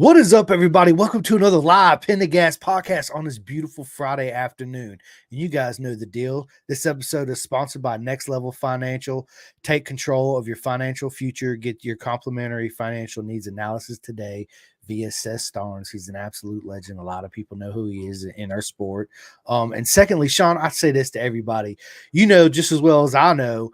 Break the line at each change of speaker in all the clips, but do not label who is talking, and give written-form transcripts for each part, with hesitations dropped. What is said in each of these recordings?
What is up, everybody? Welcome to another live Pin the Gas podcast on this beautiful Friday afternoon. And you guys know the deal. This episode is sponsored by Next Level Financial. Take control of your financial future. Get your complimentary financial needs analysis today via Seth Starnes. He's an absolute legend. A lot of people know who he is in our sport. And secondly, Sean, I say this to everybody. You know just as well as I know,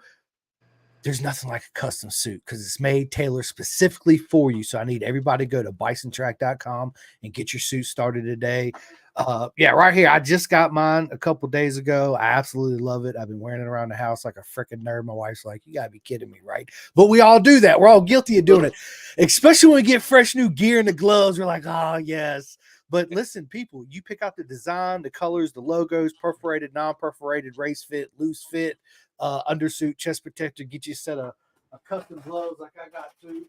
there's nothing like a custom suit because it's made tailored specifically for you. So I need everybody to go to bisontrack.com and get your suit started today. Right here. I just got mine a couple days ago. I absolutely love it. I've been wearing it around the house like a freaking nerd. My wife's like, you gotta be kidding me, right? But we all do that. We're all guilty of doing it, especially when we get fresh new gear and the gloves. We're like, oh yes. But listen, people, you pick out the design, the colors, the logos, perforated, non-perforated, race fit, loose fit, undersuit, chest protector, get you a set of custom gloves like I got too.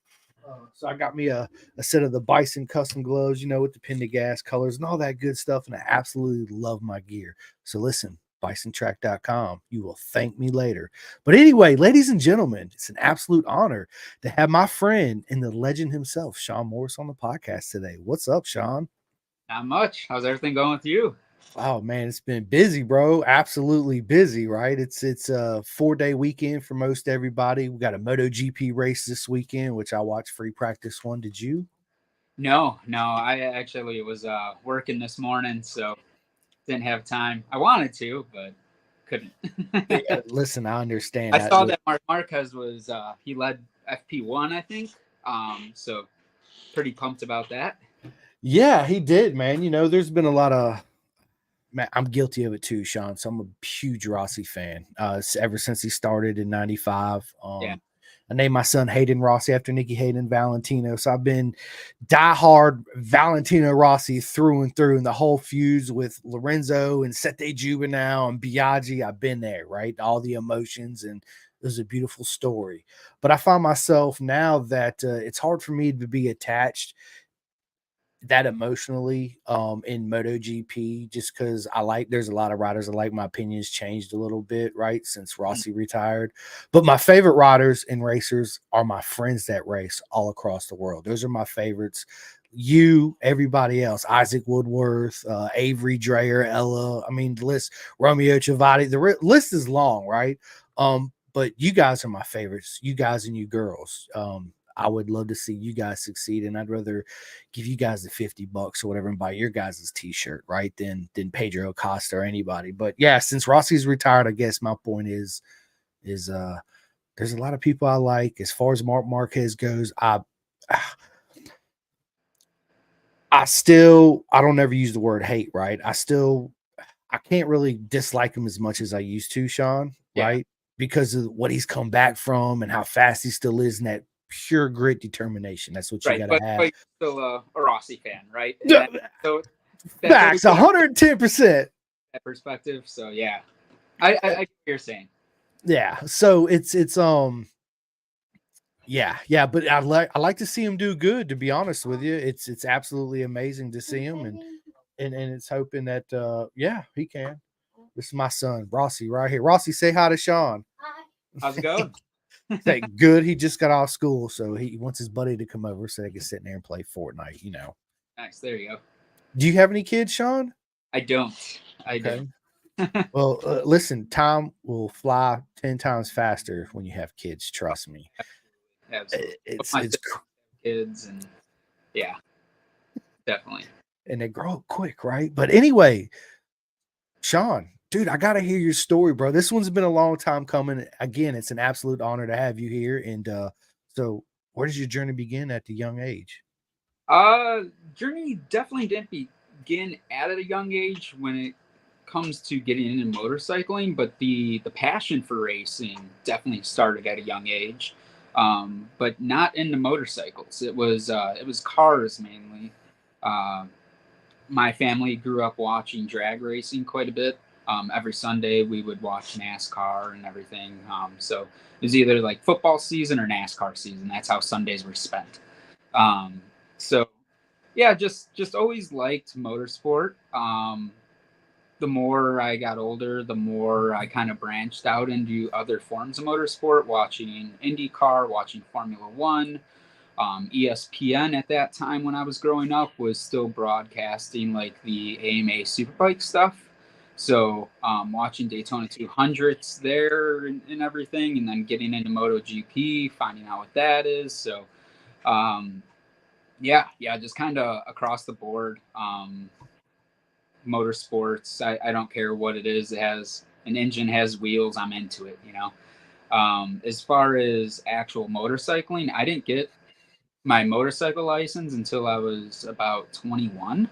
So I got me a set of the Bison custom gloves, you know, with the Pin to Gas colors and all that good stuff. And I absolutely love my gear. So listen, bisontrack.com. You will thank me later. But anyway, ladies and gentlemen, it's an absolute honor to have my friend and the legend himself, Sean Morris, on the podcast today. What's up, Sean?
Not much. How's everything going with you?
Oh man, it's been busy, bro. Absolutely busy, right? It's a 4-day weekend for most everybody. We got a MotoGP race this weekend, which I watched free practice one. Did you?
No. I actually was working this morning, so didn't have time. I wanted to, but couldn't.
Listen, I understand
I
that.
saw that Mark Marquez was he led FP1, I think. So pretty pumped about that.
Yeah, he did, man. You know, there's been a lot of man, I'm guilty of it too, Sean. So I'm a huge Rossi fan. Ever since he started in '95.
Yeah.
I named my son Hayden Rossi after Nicky Hayden Valentino. So I've been diehard Valentino Rossi through and through, and the whole feuds with Lorenzo and Sete Juvenile and Biaggi. I've been there, right? All the emotions, and it was a beautiful story. But I find myself now that it's hard for me to be attached that emotionally in MotoGP just because there's a lot of riders I like. My opinions changed a little bit, right, since Rossi retired. But my favorite riders and racers are my friends that race all across the world. Those are my favorites. You, everybody else, Isaac Woodworth, Avery Dreyer, Ella. I mean, the list, Romeo Chavati, list is long, right? But you guys are my favorites. You guys and you girls. I would love to see you guys succeed, and I'd rather give you guys the $50 or whatever and buy your guys' t-shirt, right? Than Pedro Acosta or anybody. But yeah, since Rossi's retired, I guess my point is there's a lot of people I like. As far as Marc Marquez goes, I don't ever use the word hate, right? I can't really dislike him as much as I used to, Sean,
Yeah.
right? Because of what he's come back from and how fast he still is in that pure grit determination. That's what you
Right.
got to have.
But still a Rossi fan, right?
Yeah,
So that's always
facts, 110%.
that perspective. So yeah. I get what you're saying.
Yeah. So it's yeah, but I like to see him do good, to be honest with you. It's absolutely amazing to see him and it's hoping that he can. This is my son, Rossi, right here. Rossi, say hi to Sean.
How's it going?
Say good. He just got off school, so he wants his buddy to come over so they can sit in there and play Fortnite, you know.
Nice. There you go.
Do you have any kids, Sean?
I don't. I
Okay.
don't.
Well, listen, time will fly 10 times faster when you have kids. Trust me.
Absolutely.
It's
My
it's
kids and yeah, definitely.
and they grow up quick, right? But anyway, Sean, dude, I gotta hear your story, bro. This one's been a long time coming. Again, it's an absolute honor to have you here. And so, where does your journey begin at the young age?
Journey definitely didn't begin at a young age when it comes to getting into motorcycling, but the passion for racing definitely started at a young age. But not into motorcycles. It was cars mainly. Uh, my family grew up watching drag racing quite a bit. Every Sunday we would watch NASCAR and everything. So it was either like football season or NASCAR season. That's how Sundays were spent. So yeah, just always liked motorsport. The more I got older, the more I kind of branched out into other forms of motorsport, watching IndyCar, watching Formula One, ESPN at that time when I was growing up was still broadcasting like the AMA Superbike stuff. So watching Daytona 200s there and everything, and then getting into MotoGP, finding out what that is. So yeah, just kind of across the board. Motorsports, I don't care what it is. It has an engine, has wheels, I'm into it, you know. As far as actual motorcycling, I didn't get my motorcycle license until I was about 21.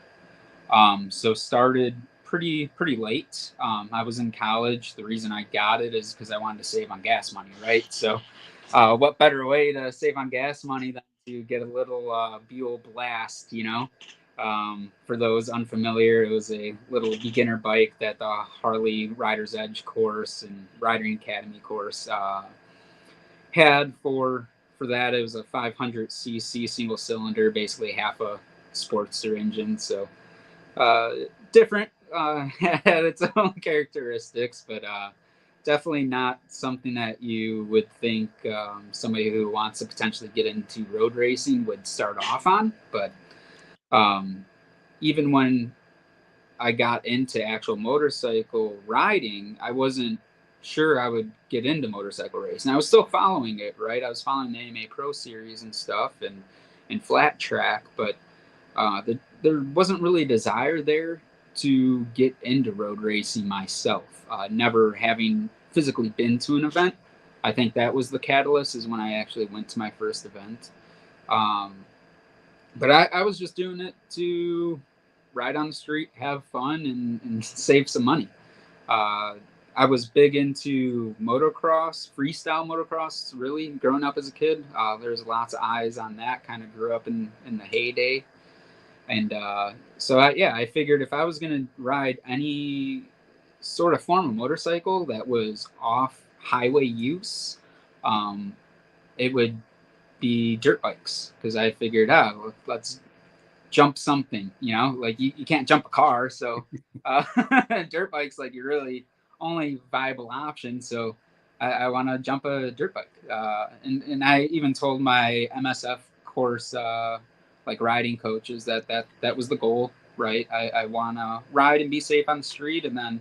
So started pretty late. I was in college. The reason I got it is because I wanted to save on gas money, right? So, what better way to save on gas money than to get a little Buell Blast, you know? For those unfamiliar, it was a little beginner bike that the Harley Rider's Edge course and Riding Academy course had for that. It was a 500cc single cylinder, basically half a Sportster engine. So different, had its own characteristics, but definitely not something that you would think somebody who wants to potentially get into road racing would start off on. But even when I got into actual motorcycle riding, I wasn't sure I would get into motorcycle racing. I was still following it, right? I was following the AMA Pro Series and stuff and flat track, but there wasn't really a desire there to get into road racing myself. Never having physically been to an event, I think that was the catalyst. Is when I actually went to my first event. But I was just doing it to ride on the street, have fun, and save some money. I was big into motocross, freestyle motocross, really, growing up as a kid. There's lots of eyes on that, kind of grew up in the heyday. And so, I figured if I was going to ride any sort of form of motorcycle that was off highway use, it would be dirt bikes, because I figured, let's jump something, you know, like you can't jump a car. So dirt bike's like your really only viable option. So I want to jump a dirt bike. And I even told my MSF course, like riding coaches that was the goal, right? I want to ride and be safe on the street. And then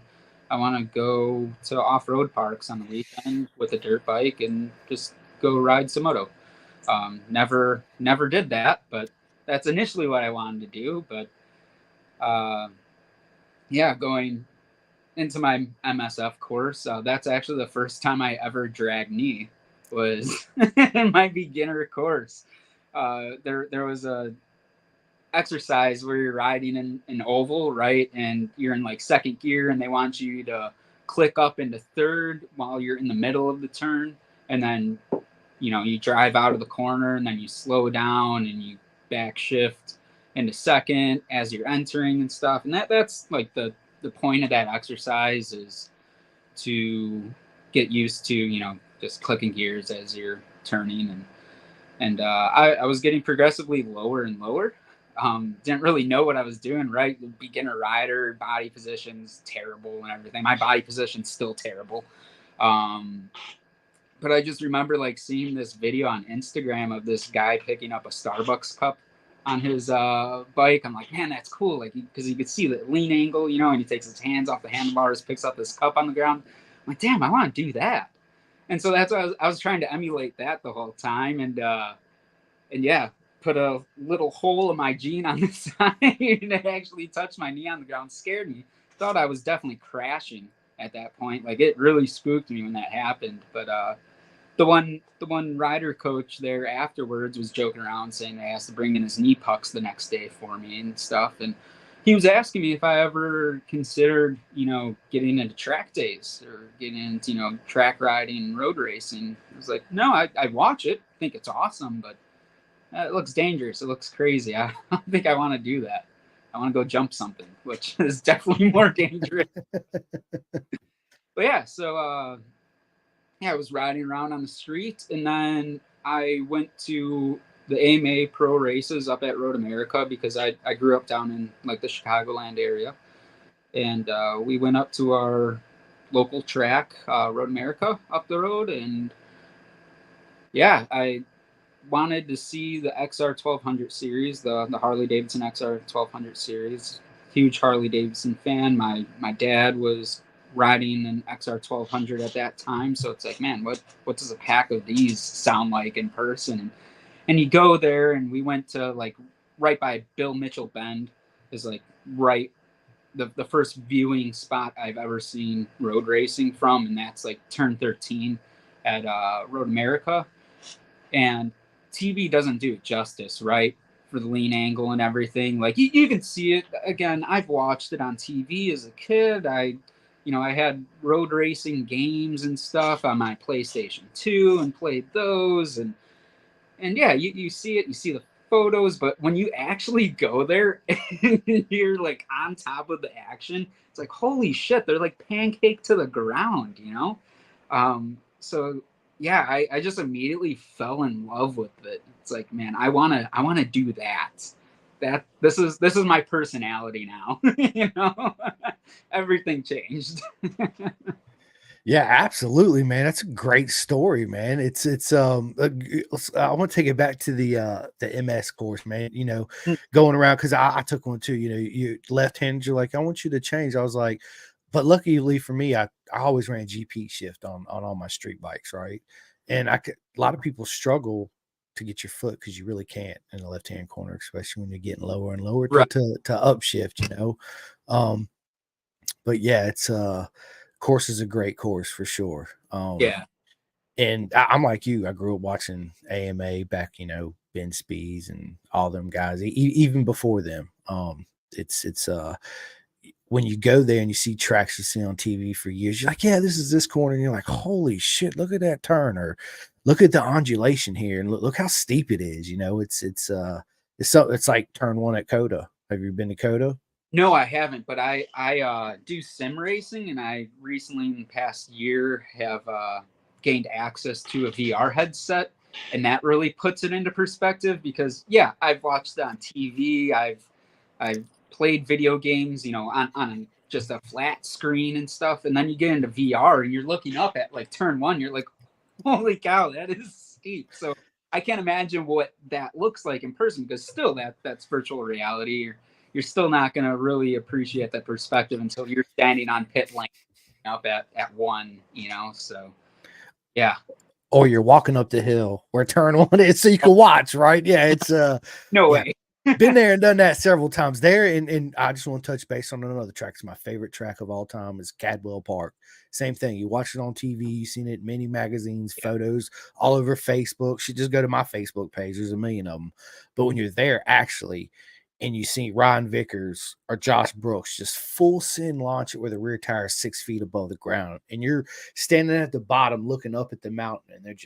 I want to go to off-road parks on the weekend with a dirt bike and just go ride some moto. Never did that, but that's initially what I wanted to do. But going into my MSF course, that's actually the first time I ever dragged knee, was in my beginner course. There was a exercise where you're riding in an oval, right? And you're in like second gear, and they want you to click up into third while you're in the middle of the turn. And then, you drive out of the corner, and then you slow down and you back shift into second as you're entering and stuff. And that's like the point of that exercise, is to get used to, just clicking gears as you're turning. And I was getting progressively lower and lower. Didn't really know what I was doing, right? The beginner rider, body position's terrible and everything. My body position's still terrible. But I just remember like seeing this video on Instagram of this guy picking up a Starbucks cup on his bike. I'm like, man, that's cool. Like, because you could see the lean angle, and he takes his hands off the handlebars, picks up this cup on the ground. I'm like, damn, I want to do that. And so that's what I was trying to emulate that the whole time. And yeah, put a little hole in my jean on the side and it actually touched my knee on the ground. Scared me. Thought I was definitely crashing at that point. Like, it really spooked me when that happened. But the one rider coach there afterwards was joking around, saying they asked to bring in his knee pucks the next day for me and stuff. And he was asking me if I ever considered, getting into track days or getting into, track riding and road racing. I was like, no, I watch it, think it's awesome, but it looks dangerous. It looks crazy. I don't think I want to do that. I want to go jump something, which is definitely more dangerous. But yeah, so I was riding around on the street, and then I went to the AMA Pro races up at Road America, because I grew up down in like the Chicagoland area, and we went up to our local track, Road America, up the road, and yeah, I wanted to see the XR 1200 series, the Harley Davidson XR 1200 series. Huge Harley Davidson fan. My dad was riding an XR 1200 at that time, so it's like, man, what does a pack of these sound like in person? And you go there, and we went to like right by Bill Mitchell Bend, is like right the first viewing spot I've ever seen road racing from, and that's like turn 13 at Road America. And TV doesn't do it justice, right? For the lean angle and everything. Like you can see it again. I've watched it on TV as a kid. I had road racing games and stuff on my PlayStation 2 and played those. And yeah, you see it, you see the photos, but when you actually go there and you're like on top of the action, it's like, holy shit, they're like pancake to the ground, you know? So yeah, I just immediately fell in love with it. It's like, man, I wanna do that. This is my personality now. You know? Everything changed.
Yeah, absolutely, man. That's a great story, man. I want to take it back to the MS course, man. Going around because I took one too. You left-handed, you're like, I want you to change. I was like, but luckily for me, I always ran GP shift on all my street bikes, right? And a lot of people struggle to get your foot because you really can't in the left-hand corner, especially when you're getting lower and lower
Right.
to upshift, But yeah, course is a great course for sure.
Yeah.
And I'm like you. I grew up watching AMA back, Ben Spees and all them guys, even before them. It's when you go there and you see tracks you see on TV for years, you're like, yeah, this is this corner, and you're like, holy shit, look at that turn, or look at the undulation here, and look how steep it is. It's like turn one at Coda. Have you been to Coda?
No, I haven't, but I do sim racing, and I recently in the past year have gained access to a VR headset, and that really puts it into perspective because yeah, I've watched it on TV, I've played video games, on just a flat screen and stuff, and then you get into VR and you're looking up at like turn one, you're like, holy cow, that is steep. So I can't imagine what that looks like in person because still that's virtual reality. You're still not going to really appreciate that perspective until you're standing on pit lane up at one, so yeah.
Or you're walking up the hill where turn one is so you can watch, right? Yeah, it's
No
yeah.
way.
Been there and done that several times there. And I just want to touch base on another track. It's my favorite track of all time is Cadwell Park. Same thing. You watch it on TV, you've seen it in many magazines, photos all over Facebook. You should just go to my Facebook page. There's a million of them. But when you're there actually, and you see Ryan Vickers or Josh Brooks just full send launch it where the rear tire is 6 feet above the ground, and you're standing at the bottom looking up at the mountain, and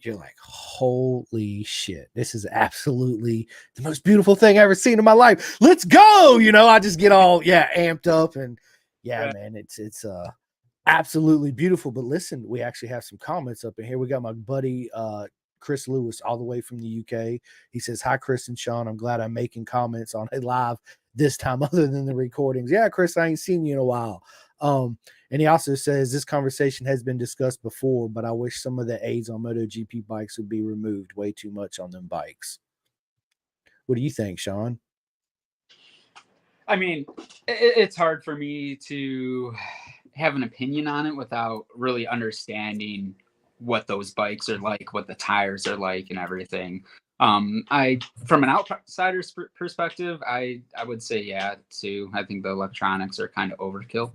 you're like, holy shit, this is absolutely the most beautiful thing I've ever seen in my life. Let's go. I just get all amped up, and man, it's absolutely beautiful. But listen, we actually have some comments up in here. We got my buddy Chris Lewis all the way from the UK. He says, hi, Chris and Sean. I'm glad I'm making comments on it live this time other than the recordings. Yeah, Chris, I ain't seen you in a while. And he also says this conversation has been discussed before, but I wish some of the aids on MotoGP bikes would be removed. Way too much on them bikes. What do you think, Sean?
I mean, it's hard for me to have an opinion on it without really understanding what those bikes are like, what the tires are like, and everything. From an outsider's perspective, I would say yeah too. I think the electronics are kind of overkill.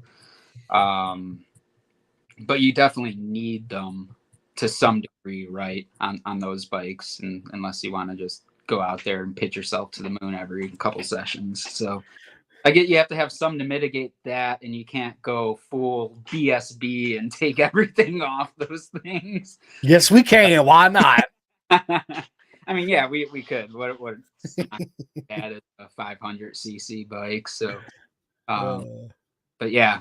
But you definitely need them to some degree, right, on those bikes, and unless you want to just go out there and pitch yourself to the moon every couple sessions. So I get you have to have some to mitigate that, and you can't go full BSB and take everything off those things.
Yes, we can. Why not?
I mean, yeah, we could. What added a 500cc bike, so but yeah,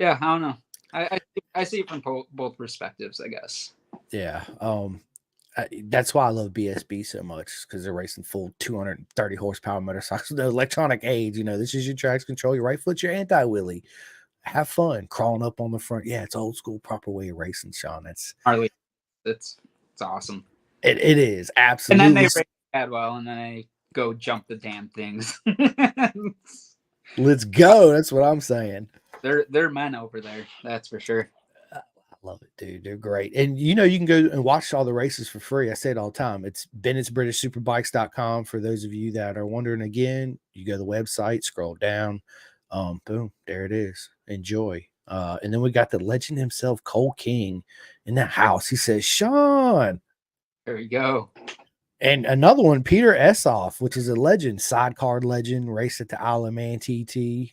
I don't know. I see it from both perspectives, I guess.
Yeah. That's why I love BSB so much, because they're racing full 230 horsepower motorcycles. The electronic aids, this is your traction control, your right foot, your anti-wheelie. Have fun crawling up on the front. Yeah, it's old school, proper way of racing, Sean.
Harley, it's awesome.
It is
And then
absolutely.
they race Cadwell, and then I go jump the damn things.
Let's go. That's what I'm saying.
They're men over there, that's for sure.
I love it, dude. They're great. And you can go and watch all the races for free. I say it all the time. It's Bennett'sBritishSuperbikes.com. For those of you that are wondering again, you go to the website, scroll down. Boom, there it is. Enjoy. And then we got the legend himself, Cole King, in the house. He says, Sean.
There we go.
And another one, Peter Essoff, which is a legend, sidecar legend, race at the Isle of Man TT.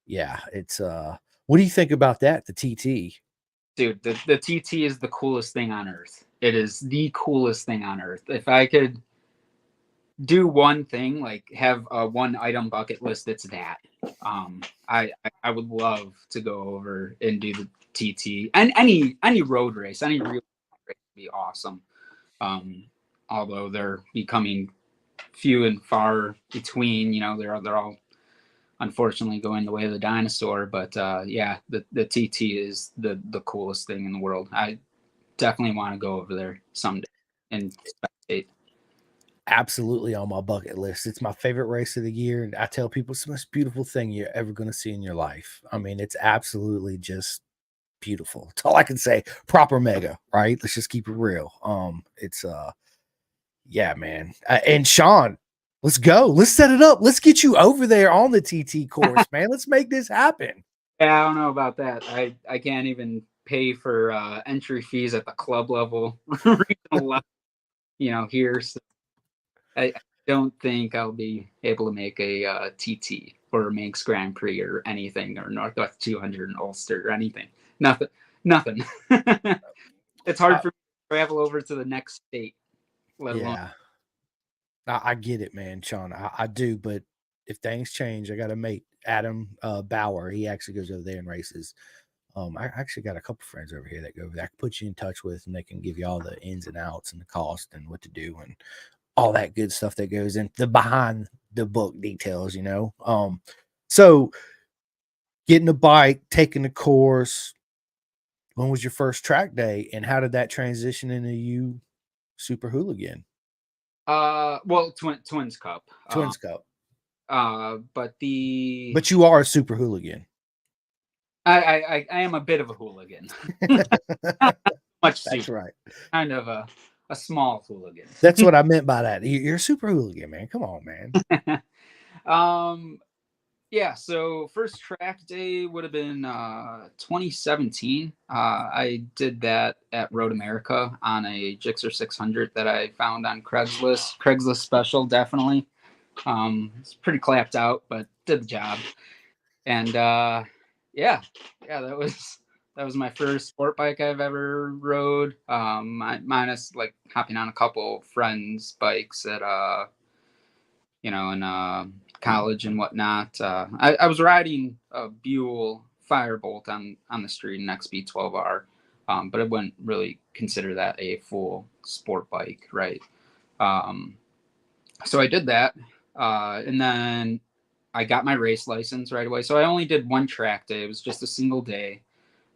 Yeah, it's what do you think about that? The TT.
Dude, the TT is the coolest thing on earth. It is the coolest thing on earth. If I could do one thing, like have a one item bucket list, it's that. I would love to go over and do the TT and any road race, any real race would be awesome. Although they're becoming few and far between, they're all unfortunately going the way of the dinosaur. But yeah, the TT is the coolest thing in the world. I definitely want to go over there someday and spectate.
Absolutely on my bucket list. It's my favorite race of the year. And I tell people it's the most beautiful thing you're ever going to see in your life. I mean, it's absolutely just beautiful. That's all I can say. Proper mega, right? Let's just keep it real. It's yeah, man. And Sean, let's go. Let's set it up. Let's get you over there on the TT course, man. Let's make this happen.
Yeah, I don't know about that. I can't even pay for entry fees at the club level, here. So I don't think I'll be able to make a TT or a Manx Grand Prix or anything, or Northwest 200 in Ulster or anything. Nothing. It's hard for me to travel over to the next state, let alone.
Yeah. I get it, man, Sean. I do, but if things change, I got a mate, Adam Bauer. He actually goes over there and races. I actually got a couple friends over here that go over there. I can put you in touch with, and they can give you all the ins and outs and the cost and what to do and all that good stuff that goes in the behind the book details, So getting a bike, taking the course. When was your first track day, and how did that transition into you super hooligan?
Well, Twins Cup.
Twins Cup.
But
you are a super hooligan.
I am a bit of a hooligan. Much
That's right.
Kind of a small hooligan.
That's what I meant by that. You're a super hooligan, man. Come on, man.
Yeah, so first track day would have been 2017. I did that at Road America on a Gixxer 600 that I found on Craigslist. Craigslist special, definitely. It's pretty clapped out, but did the job. And yeah, that was my first sport bike I've ever rode. Minus like hopping on a couple friends' bikes at in college and whatnot. I was riding a Buell Firebolt on the street, an XB12R, but I wouldn't really consider that a full sport bike, right? So I did that, and then I got my race license right away. So I only did one track day. It was just a single day.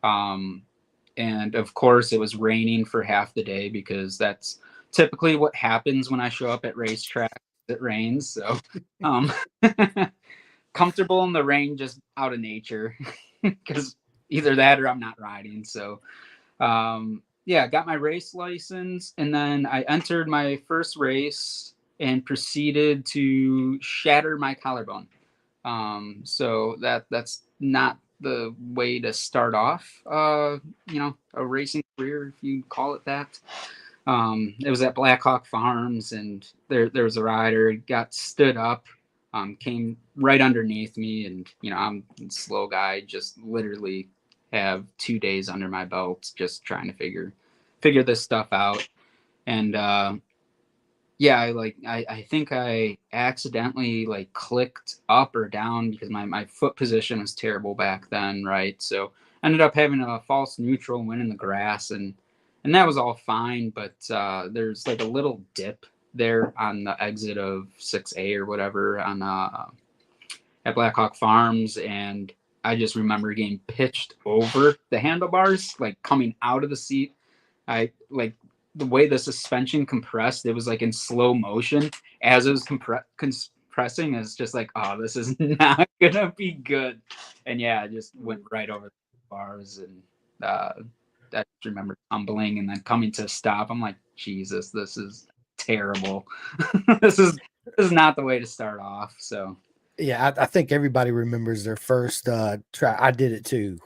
And of course it was raining for half the day because that's typically what happens when I show up at racetracks. It rains. So comfortable in the rain, just out of nature, because either that or I'm not riding. So yeah, got my race license, and then I entered my first race and proceeded to shatter my collarbone. So that's not the way to start off, a racing career, if you call it that. It was at Blackhawk Farms, and there was a rider, got stood up, came right underneath me, and I'm a slow guy, just literally have 2 days under my belt, just trying to figure this stuff out. And yeah, I think I accidentally clicked up or down because my foot position was terrible back then, right? So ended up having a false neutral and went in the grass, and that was all fine. But there's a little dip there on the exit of 6A or whatever on at Blackhawk Farms, and I just remember getting pitched over the handlebars, coming out of the seat. I the way the suspension compressed, it was like in slow motion as it was compressing. It's just like, oh, this is not gonna be good. And yeah, I just went right over the bars, and I just remember tumbling and then coming to a stop. I'm like, Jesus, this is terrible. this is not the way to start off. So
Yeah, I think everybody remembers their first try. I did it too,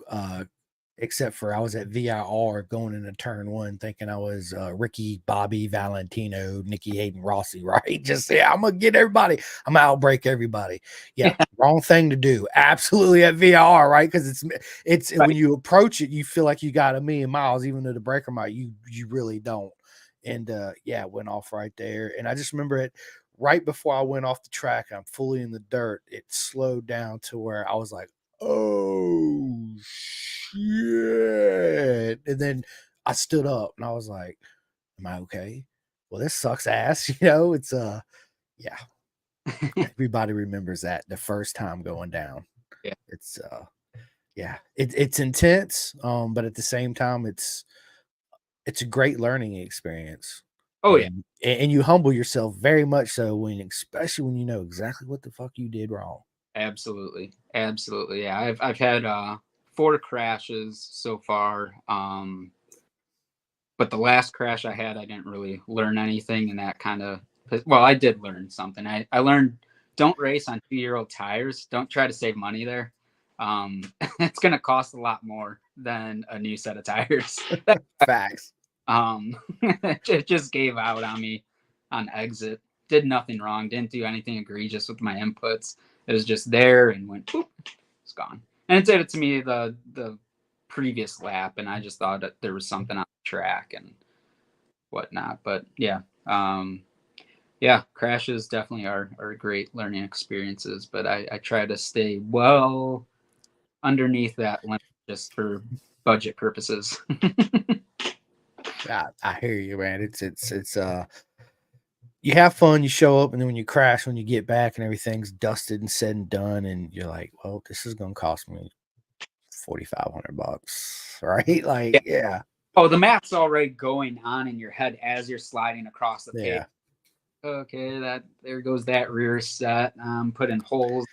except for I was at VIR going into turn one, thinking I was Ricky, Bobby, Valentino, Nikki Hayden, Rossi, right? Just yeah, I'm gonna get everybody. I'm gonna outbreak everybody. Yeah, wrong thing to do. Absolutely at VIR, right? Because it's
right.
when you approach it, you feel like you got a million miles, even though the breaker might you really don't. And yeah, it went off right there. And I just remember it right before I went off the track, I'm fully in the dirt. It slowed down to where I was like, oh shit. And then I stood up and I was like, am I okay? Well, this sucks ass. It's yeah. Everybody remembers that the first time going down.
Yeah.
It's yeah, it's intense. But at the same time, it's a great learning experience.
Oh yeah.
And you humble yourself very much so especially when you know exactly what the fuck you did wrong.
Absolutely. Yeah, I've had 4 crashes so far. But the last crash I had, I didn't really learn anything, and that kind of, well, I did learn something. I learned, don't race on 2-year-old tires. Don't try to save money there. It's going to cost a lot more than a new set of tires.
Facts.
It just gave out on me on exit. Did nothing wrong. Didn't do anything egregious with my inputs. It was just there and went, boop, it's gone. And it did it to me the previous lap, and I just thought that there was something on the track and whatnot. But yeah, yeah, crashes definitely are great learning experiences. But I try to stay well underneath that limit just for budget purposes.
I hear you, man. It's you have fun, you show up, and then when you crash, when you get back and everything's dusted and said and done, and you're like, well, this is gonna cost me $4,500, right? Like, yeah.
Oh, the math's already going on in your head as you're sliding across the page.
Yeah.
Okay, there goes that rear set. Putting holes,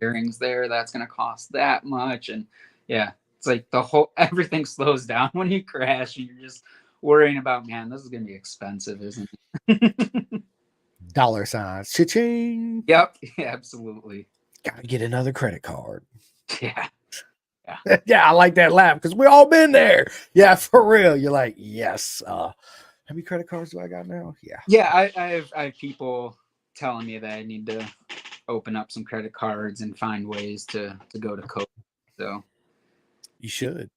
bearings there. That's gonna cost that much, and yeah, it's like everything slows down when you crash, and you're just worrying about, man, this is gonna be expensive, isn't it?
Dollar signs, cha-ching.
Yep, absolutely.
Gotta get another credit card.
Yeah.
Yeah, I like that laugh because we all been there. Yeah, for real. You're like, yes. How many credit cards do I got now? Yeah.
Yeah, I have people telling me that I need to open up some credit cards and find ways to go to code. So
you should.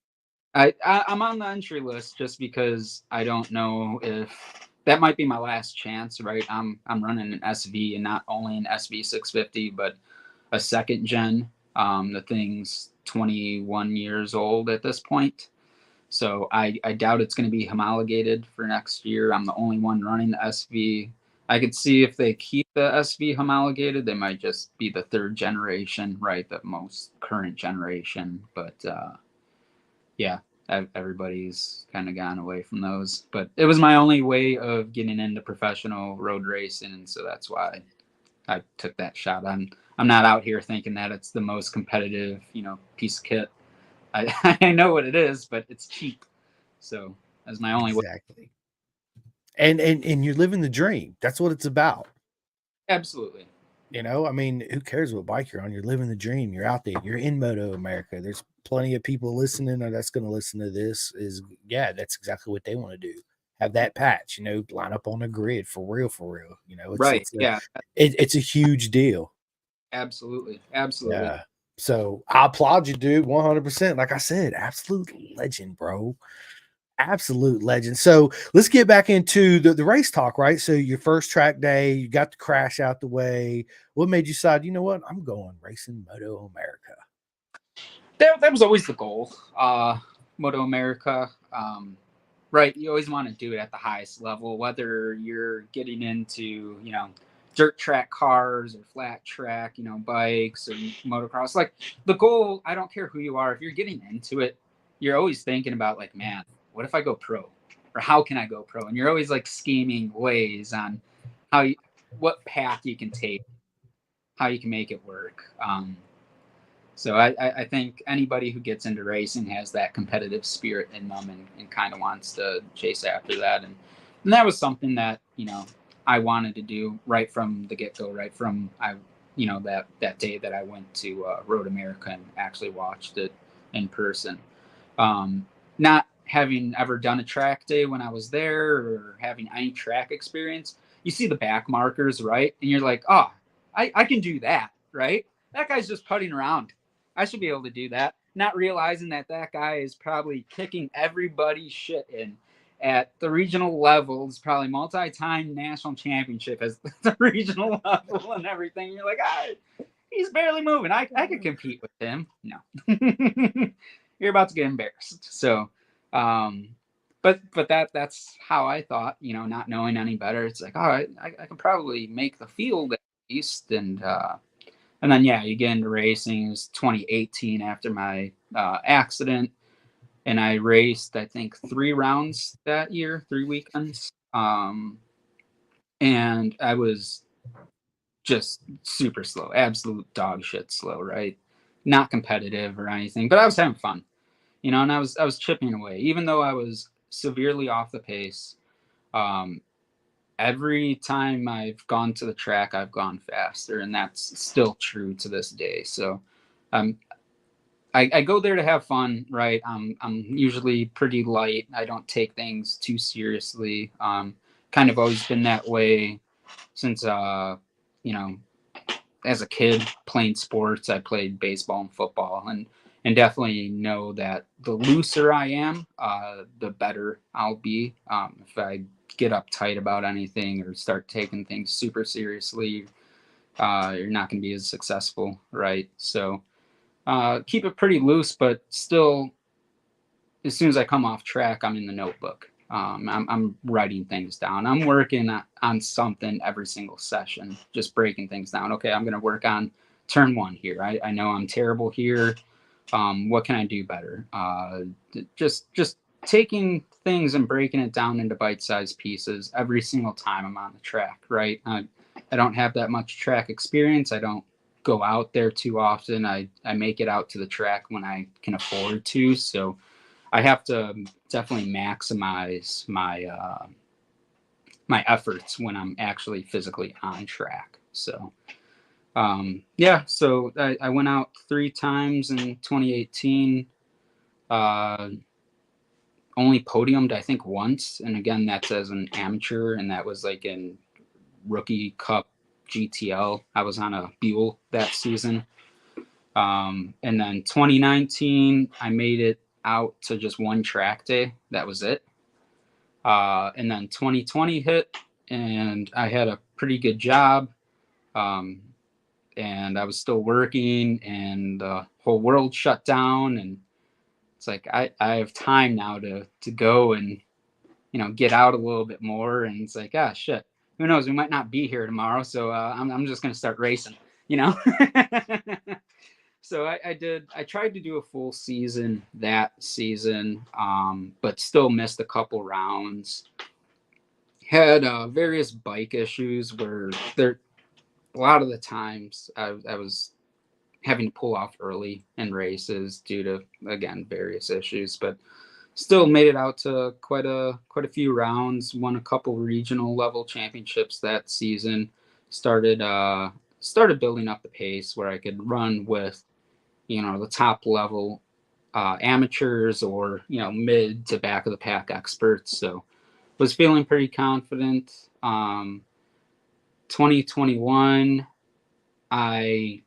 I'm on the entry list just because I don't know if that might be my last chance, right? I'm running an SV, and not only an SV 650, but a second gen. The thing's 21 years old at this point. So I doubt it's going to be homologated for next year. I'm the only one running the SV. I could see if they keep the SV homologated, they might just be the 3rd generation, right? The most current generation. But yeah, everybody's kind of gone away from those. But it was my only way of getting into professional road racing, and so that's why I took that shot. I'm not out here thinking that it's the most competitive, piece of kit. I know what it is, but it's cheap. So that's my only way.
Exactly. And you're living the dream. That's what it's about.
Absolutely.
I mean, who cares what bike you're on? You're living the dream. You're out there. You're in Moto America. There's plenty of people listening or that's going to listen to this. That's exactly what they want to do. Have that patch, line up on a grid for real. It's a huge deal.
Absolutely.
Yeah. So I applaud you, dude. 100%. Like I said, absolute legend, bro. Absolute legend. So let's get back into the race talk, right? So your first track day, you got the crash out the way. What made you decide, you know what? I'm going racing Moto America.
That was always the goal. Moto America. Right. You always want to do it at the highest level, whether you're getting into, dirt track cars or flat track, bikes or motocross. Like the goal, I don't care who you are. If you're getting into it, you're always thinking about like, man, what if I go pro? or how can I go pro? And you're always like scheming ways on what path you can take, how you can make it work. So I think anybody who gets into racing has that competitive spirit in them and kind of wants to chase after that. And that was something that, I wanted to do right from the get-go, right from that day that I went to Road America and actually watched it in person. Not having ever done a track day when I was there or having any track experience, you see the back markers, right? And you're like, oh, I can do that, right? That guy's just putting around. I should be able to do that. Not realizing that guy is probably kicking everybody's shit in at the regional levels, probably multi-time national championship as the regional level and everything. You're like, he's barely moving. I could compete with him. No, you're about to get embarrassed. So, but that's how I thought. Not knowing any better, it's like, all right, I can probably make the field at least, and then you get into racing. It was 2018 after my accident. And I raced, I think, 3 rounds that year, 3 weekends. And I was just super slow, absolute dog shit slow, right? Not competitive or anything, but I was having fun, and I was chipping away, even though I was severely off the pace. Every time I've gone to the track, I've gone faster, and that's still true to this day. So, I go there to have fun, right? I'm usually pretty light. I don't take things too seriously. Kind of always been that way since as a kid playing sports. I played baseball and football, and definitely know that the looser I am, the better I'll be. If I get uptight about anything or start taking things super seriously, you're not going to be as successful, right? So. Keep it pretty loose, but still, as soon as I come off track, I'm in the notebook. I'm writing things down. I'm working on something every single session, just breaking things down. Okay, I'm going to work on turn 1 here. I know I'm terrible here. What can I do better? Just taking things and breaking it down into bite-sized pieces every single time I'm on the track, right? I don't have that much track experience. I don't go out there too often. I make it out to the track when I can afford to. So I have to definitely maximize my my efforts when I'm actually physically on track. So so I went out 3 times in 2018. Only podiumed, I think, once. And again, that's as an amateur, and that was like in Rookie Cup GTL. I was on a Buell that season. And then 2019, I made it out to just 1 track day. That was it. And then 2020 hit, and I had a pretty good job. And I was still working, and the whole world shut down. And it's like, I have time now to go and, get out a little bit more. And it's like, shit, who knows? We might not be here tomorrow. So I'm just going to start racing, So I tried to do a full season that season, but still missed a couple rounds. Had various bike issues where a lot of the times I was having to pull off early in races due to, again, various issues, but still made it out to quite a few rounds, won a couple regional level championships that season, started building up the pace where I could run with, the top level amateurs or, mid to back of the pack experts. So was feeling pretty confident. 2021, my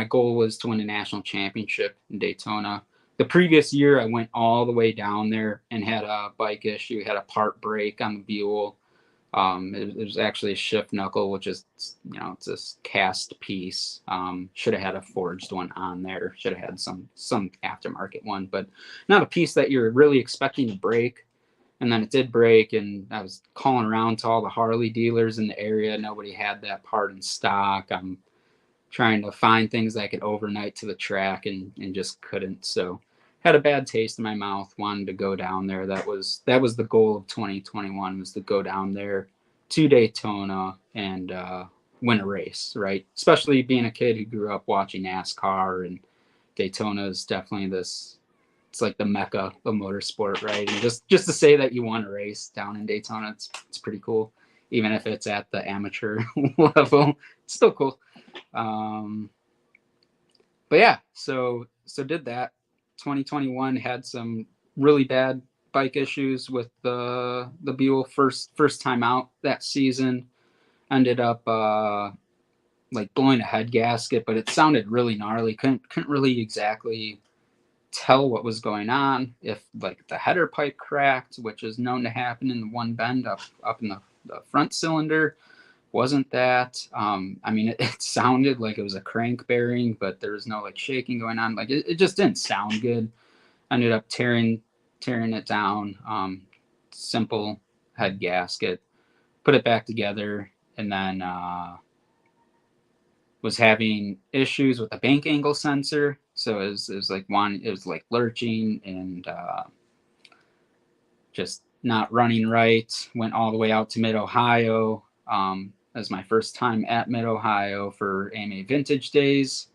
goal was to win a national championship in Daytona. The previous year, I went all the way down there and had a bike issue, had a part break on the Buell. It was actually a shift knuckle, which is, it's this cast piece. Should have had a forged one on there. Should have had some aftermarket one, but not a piece that you're really expecting to break. And then it did break, and I was calling around to all the Harley dealers in the area. Nobody had that part in stock. I'm trying to find things that I could overnight to the track and just couldn't. So had a bad taste in my mouth, wanted to go down there. That was the goal of 2021, was to go down there to Daytona and win a race, right? Especially being a kid who grew up watching NASCAR, and Daytona is definitely this, it's like the mecca of motorsport, right? And just to say that you won a race down in Daytona, it's pretty cool. Even if it's at the amateur level, it's still cool. But yeah, so did that. 2021 had some really bad bike issues with the Buell first time out that season. Ended up like blowing a head gasket, but it sounded really gnarly. Couldn't really exactly tell what was going on. If like the header pipe cracked, which is known to happen in one bend up in the front cylinder. Wasn't that. I mean, it sounded like it was a crank bearing, but there was no like shaking going on. Like it just didn't sound good. Ended up tearing it down. Simple head gasket, put it back together, and then was having issues with the bank angle sensor. So it was like lurching and just not running right. Went all the way out to Mid Ohio. That was my first time at Mid Ohio for AMA Vintage Days,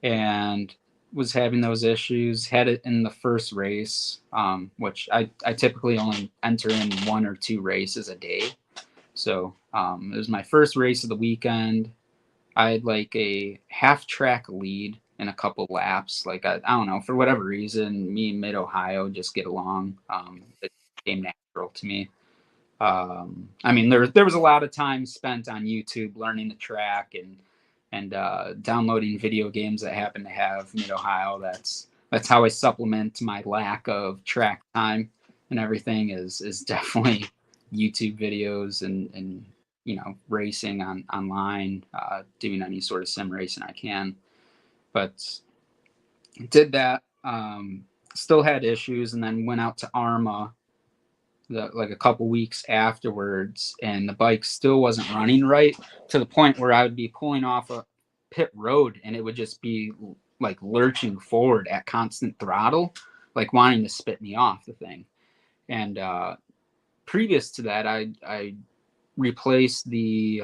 and was having those issues. Had it in the first race, which I typically only enter in 1 or 2 races a day. So it was my first race of the weekend. I had like a half track lead in a couple laps. Like I don't know, for whatever reason, me and Mid Ohio just get along. It came natural to me. I mean, there was a lot of time spent on YouTube learning the track and downloading video games that happen to have Mid Ohio. That's how I supplement my lack of track time and everything is definitely YouTube videos and racing online, doing any sort of sim racing I can. But did that. Still had issues, and then went out to ARMA like a couple weeks afterwards, and the bike still wasn't running right, to the point where I would be pulling off a pit road and it would just be like lurching forward at constant throttle, like wanting to spit me off the thing. And previous to that, I replaced the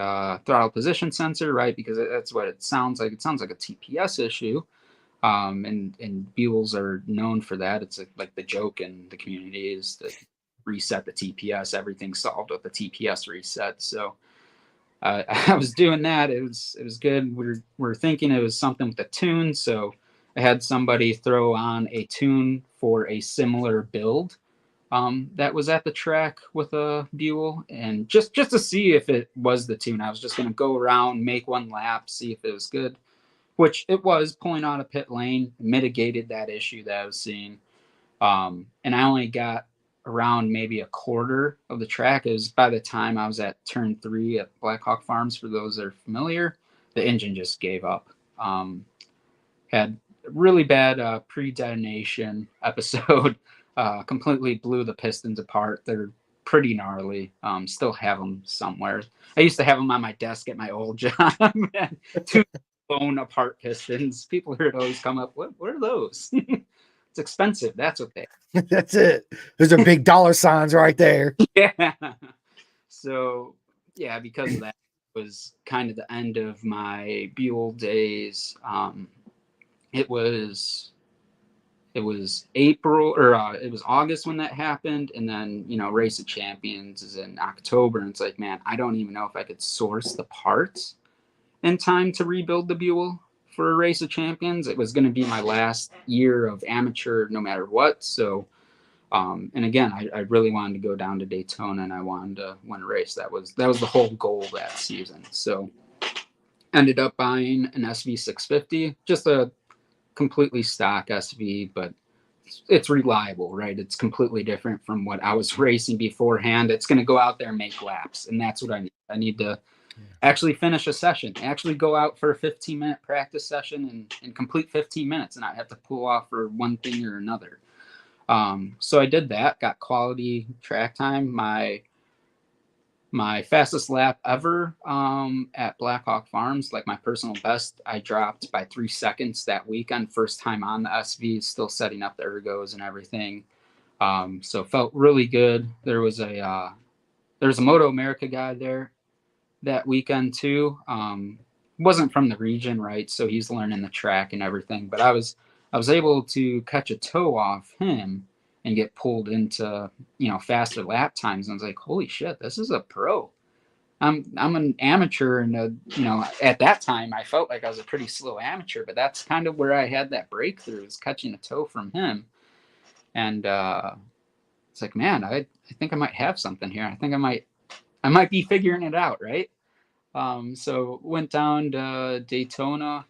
throttle position sensor, right? Because that's what it sounds like. It sounds like a TPS issue. And Buells are known for that. It's like the joke in the community is that reset the TPS, everything's solved with the TPS reset. So I was doing that. It was good. We're thinking it was something with the tune. So I had somebody throw on a tune for a similar build that was at the track with a Buell, and just to see if it was the tune. I was just going to go around, make 1 lap, see if it was good, which it was. Pulling on a pit lane mitigated that issue that I was seeing. And I only got around maybe a quarter of the track. It was by the time I was at turn 3 at Blackhawk Farms. For those that are familiar, the engine just gave up. Had a really bad pre-detonation episode. Completely blew the pistons apart. They're pretty gnarly. Still have them somewhere. I used to have them on my desk at my old job. 2 blown apart pistons. People heard always come up, what are those? It's expensive. That's what they are.
That's it. Those are big dollar signs right there.
Yeah. So yeah, because of that, was kind of the end of my Buell days. It was April, or it was August when that happened, and then Race of Champions is in October, and it's like, man, I don't even know if I could source the parts in time to rebuild the Buell for a Race of Champions. It was going to be my last year of amateur no matter what. So and again, I really wanted to go down to Daytona, and I wanted to win a race. That was the whole goal that season. So ended up buying an SV650, just a completely stock SV, but it's reliable, right? It's completely different from what I was racing beforehand. It's going to go out there and make laps, and that's what I need. I need to actually finish a session, actually go out for a 15-minute practice session and complete 15 minutes, and not have to pull off for one thing or another. So I did that, got quality track time. My my fastest lap ever at Blackhawk Farms, like my personal best, I dropped by 3 seconds that weekend. First time on the SV, still setting up the ergos and everything. So felt really good. There was a Moto America guy there that weekend too. Wasn't from the region, right? So he's learning the track and everything. But I was able to catch a toe off him and get pulled into, faster lap times. And I was like, holy shit, this is a pro. I'm an amateur, and at that time I felt like I was a pretty slow amateur, but that's kind of where I had that breakthrough, is catching a toe from him. And it's like, man, I think I might have something here. I think I might be figuring it out, right? So went down to Daytona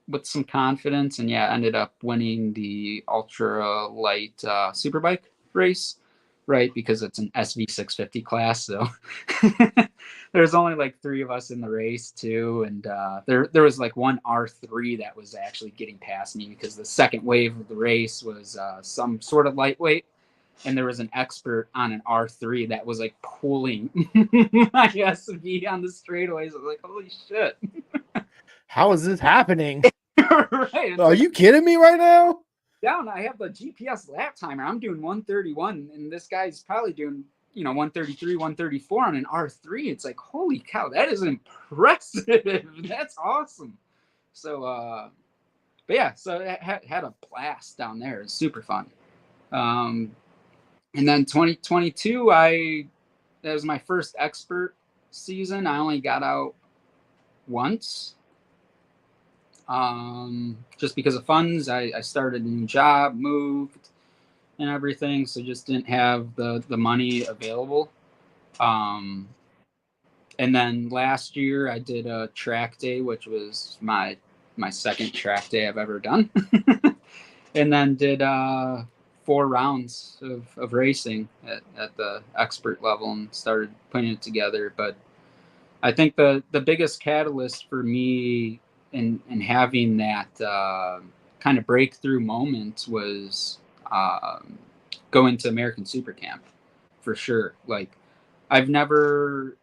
with some confidence, and ended up winning the ultra light superbike race, right? Because it's an SV650 class, so there's only like 3 of us in the race too, and there was like one R3 that was actually getting past me, because the second wave of the race was some sort of lightweight. And there was an expert on an R3 that was like pulling my SV on the straightaways. I was like, holy shit.
How is this happening?
Right.
Are you kidding me right now?
Down, I have the GPS lap timer. I'm doing 131, and this guy's probably doing, 133, 134 on an R3. It's like, holy cow, that is impressive. That's awesome. So, but yeah, so I had a blast down there. It's super fun. And then 2022, that was my first expert season. I only got out once. Just because of funds. I started a new job, moved, and everything, so just didn't have the money available. And then last year I did a track day, which was my second track day I've ever done. And then did 4 rounds of racing at the expert level and started putting it together. But I think the biggest catalyst for me in having that kind of breakthrough moment was going to American Super Camp, for sure. Like, I've never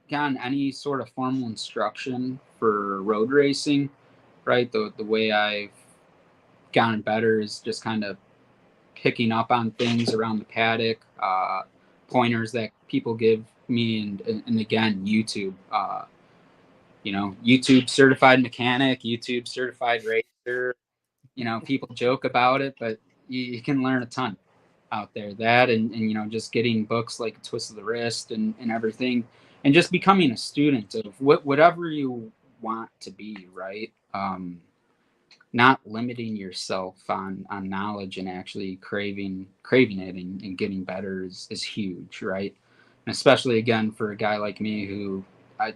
gotten any sort of formal instruction for road racing, right? The way I've gotten better is just kind of picking up on things around the paddock, pointers that people give me, and again, YouTube. YouTube certified mechanic, YouTube certified racer. People joke about it, but you can learn a ton out there. That and just getting books like Twist of the Wrist and everything, and just becoming a student of whatever you want to be, right? Not limiting yourself on knowledge, and actually craving it and getting better is huge, right? And especially, again, for a guy like me, who I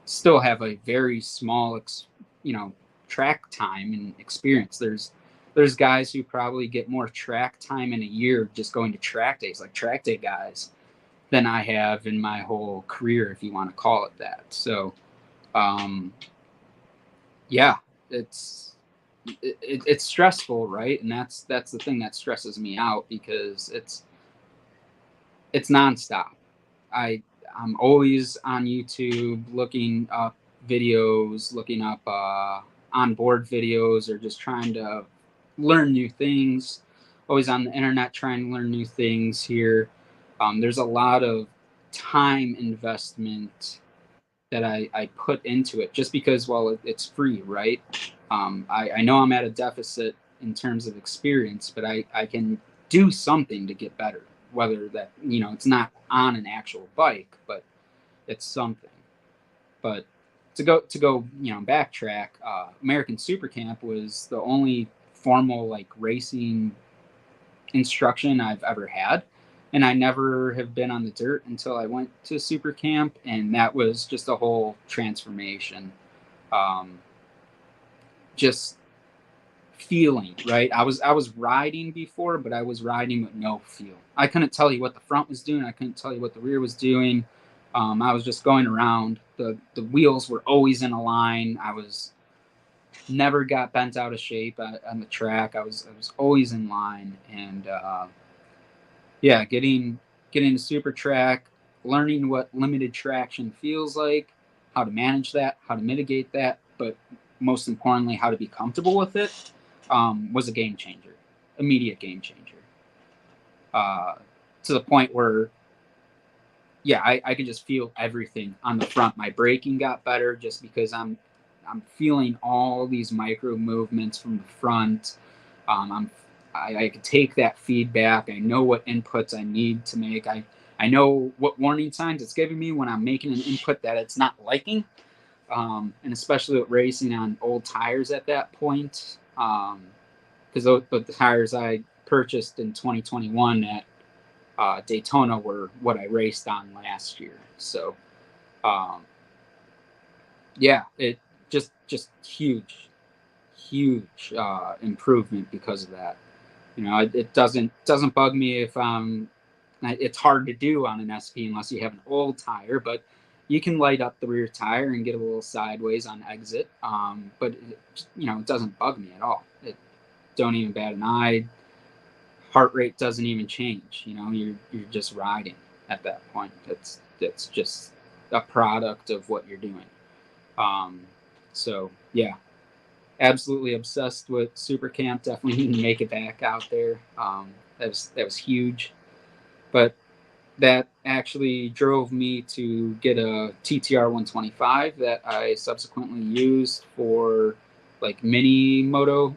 still have a very small track time and experience. There's guys who probably get more track time in a year just going to track days, like track day guys, than I have in my whole career, if you want to call it that. So it's stressful, right? And that's the thing that stresses me out, because it's nonstop. I'm always on YouTube looking up videos, looking up onboard videos, or just trying to learn new things. Always on the internet trying to learn new things here. There's a lot of time investment that I put into it, just because, well, it's free, right? I know I'm at a deficit in terms of experience, but I can do something to get better, whether that, it's not on an actual bike, but it's something. But to go backtrack, American Super Camp was the only formal like racing instruction I've ever had. And I never have been on the dirt until I went to Super Camp, and that was just a whole transformation. Just feeling, right? I was riding before, but I was riding with no feel. I couldn't tell you what the front was doing. I couldn't tell you what the rear was doing. I was just going around. The wheels were always in a line. I was never got bent out of shape on the track. I was always in line. And getting to Super Track, learning what limited traction feels like, how to manage that, how to mitigate that, but most importantly, how to be comfortable with it, was a game changer, immediate game changer. To the point where, yeah, I could just feel everything on the front. My braking got better just because I'm feeling all these micro movements from the front. I could take that feedback. I know what inputs I need to make. I know what warning signs it's giving me when I'm making an input that it's not liking. And especially with racing on old tires at that point, because the tires I purchased in 2021 at Daytona were what I raced on last year. So, yeah, it just huge improvement because of that. It doesn't bug me if it's hard to do on an SP unless you have an old tire, but you can light up the rear tire and get a little sideways on exit. But it doesn't bug me at all. It don't even bat an eye. Heart rate doesn't even change. You're just riding at that point. It's just a product of what you're doing. So yeah, absolutely obsessed with Super Camp. Definitely need to make it back out there. That was huge, but that actually drove me to get a TTR 125 that I subsequently used for like mini moto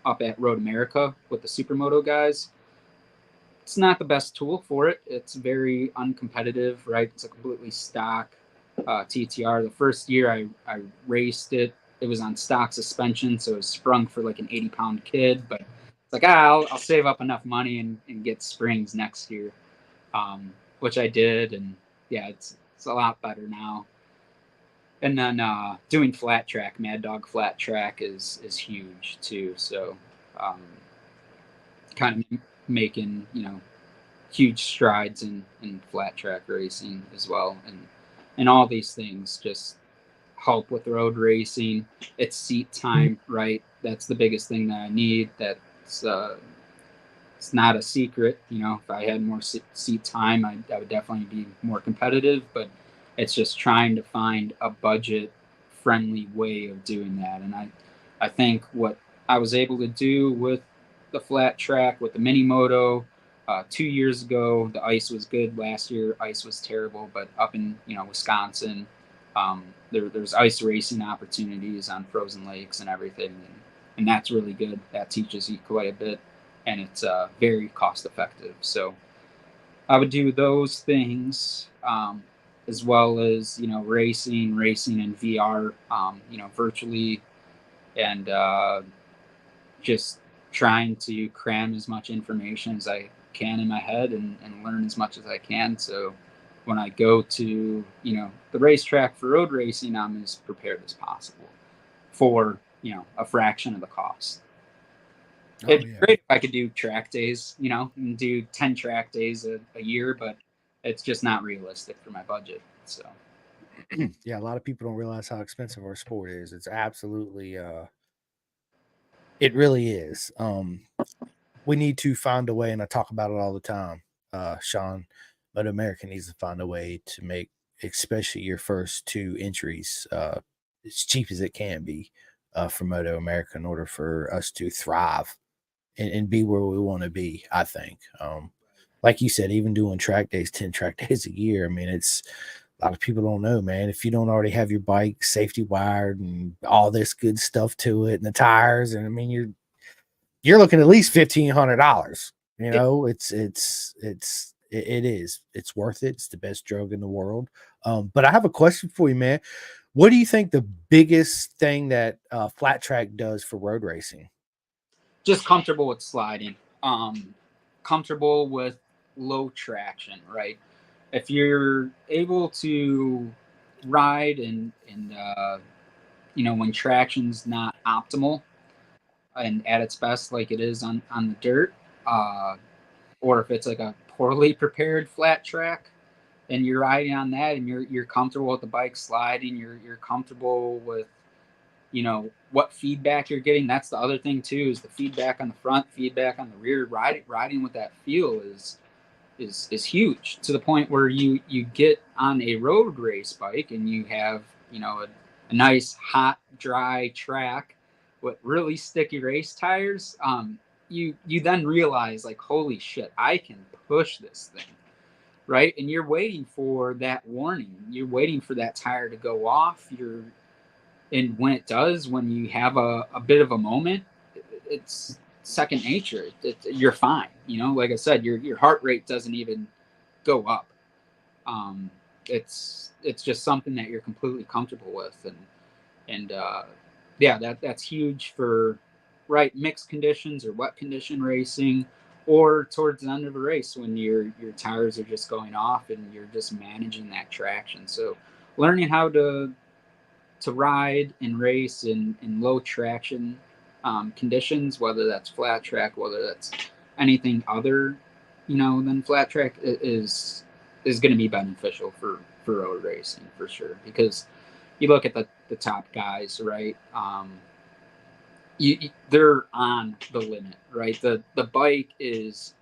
up at Road America with the Supermoto guys. It's not the best tool for it. It's very uncompetitive, right? It's a completely stock TTR. The first year I raced it, it was on stock suspension, so it was sprung for like an 80-pound kid. But it's like, I'll save up enough money and get springs next year, which I did. And yeah, it's a lot better now. And then doing flat track, Mad Dog flat track is huge too. So kind of making, huge strides in flat track racing as well. And all these things just help with road racing. It's seat time, right? That's the biggest thing that I need. That's it's not a secret. If I had more seat time, I would definitely be more competitive. But it's just trying to find a budget friendly way of doing that. And I think what I was able to do with the flat track, with the mini moto, 2 years ago, the ice was good. Last year, ice was terrible. But up in Wisconsin, there's ice racing opportunities on frozen lakes and everything, and that's really good. That teaches you quite a bit, and it's very cost effective. So I would do those things, as well as racing in VR, virtually, and just trying to cram as much information as I can in my head and learn as much as I can. So when I go to the racetrack for road racing, I'm as prepared as possible for a fraction of the cost. It'd be great if I could do track days, and do 10 track days a year, but it's just not realistic for my budget. So
yeah, a lot of people don't realize how expensive our sport is. It's absolutely it really is. We need to find a way, and I talk about it all the time. Sean, but America needs to find a way to make, especially your first two entries, as cheap as it can be for Moto America in order for us to thrive and be where we want to be. I think, like you said, even doing track days, 10 track days a year. I mean, it's a lot of people don't know, man. If you don't already have your bike safety wired and all this good stuff to it, and the tires, and I mean, you're looking at least $1,500. It's worth it. It's the best drug in the world. But I have a question for you, man. What do you think the biggest thing that flat track does for road racing?
just comfortable with sliding, comfortable with low traction, right? If you're able to ride and when traction's not optimal and at its best, like it is on the dirt, or if it's like a poorly prepared flat track and you're riding on that and you're comfortable with the bike sliding, you're comfortable with what feedback you're getting. That's the other thing too, is the feedback on the front, feedback on the rear. Riding with that feel is is huge, to the point where you get on a road race bike and you have, a nice hot dry track with really sticky race tires. You then realize, like, holy shit, I can push this thing, right? And you're waiting for that warning, you're waiting for that tire to go off. And when it does, when you have a bit of a moment, it's second nature. You're fine. Like I said, your heart rate doesn't even go up. It's just something that you're completely comfortable with, and yeah, that's huge for mixed conditions or wet condition racing, or towards the end of a race when your tires are just going off and you're just managing that traction. So learning how to ride and race in low traction conditions, whether that's flat track, whether that's anything other, than flat track, is going to be beneficial for road racing for sure. Because you look at the top guys, right? They're on the limit, right? The bike is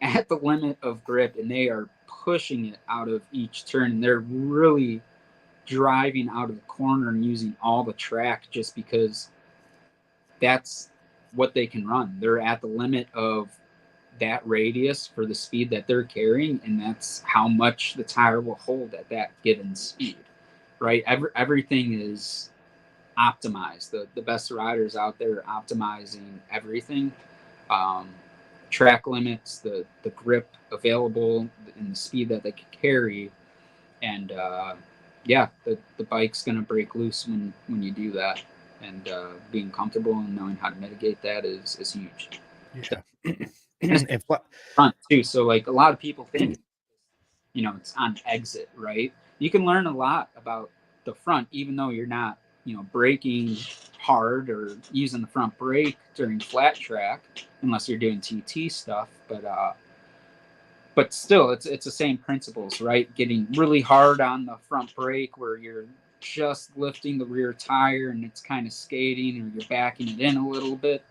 at the limit of grip, and they are pushing it out of each turn. They're really driving out of the corner and using all the track, just because that's what they can run. They're at the limit of that radius for the speed that they're carrying, and that's how much the tire will hold at that given speed, right? Everything is optimized. The best riders out there are optimizing everything. Track limits, the grip available, and the speed that they can carry. And yeah, the bike's going to break loose when you do that. And being comfortable and knowing how to mitigate that is huge.
Yeah.
And front too. So like a lot of people think, it's on exit, right? You can learn a lot about the front, even though you're not, braking hard or using the front brake during flat track, unless you're doing TT stuff. But still, it's the same principles, right? Getting really hard on the front brake where you're just lifting the rear tire and it's kind of skating, or you're backing it in a little bit.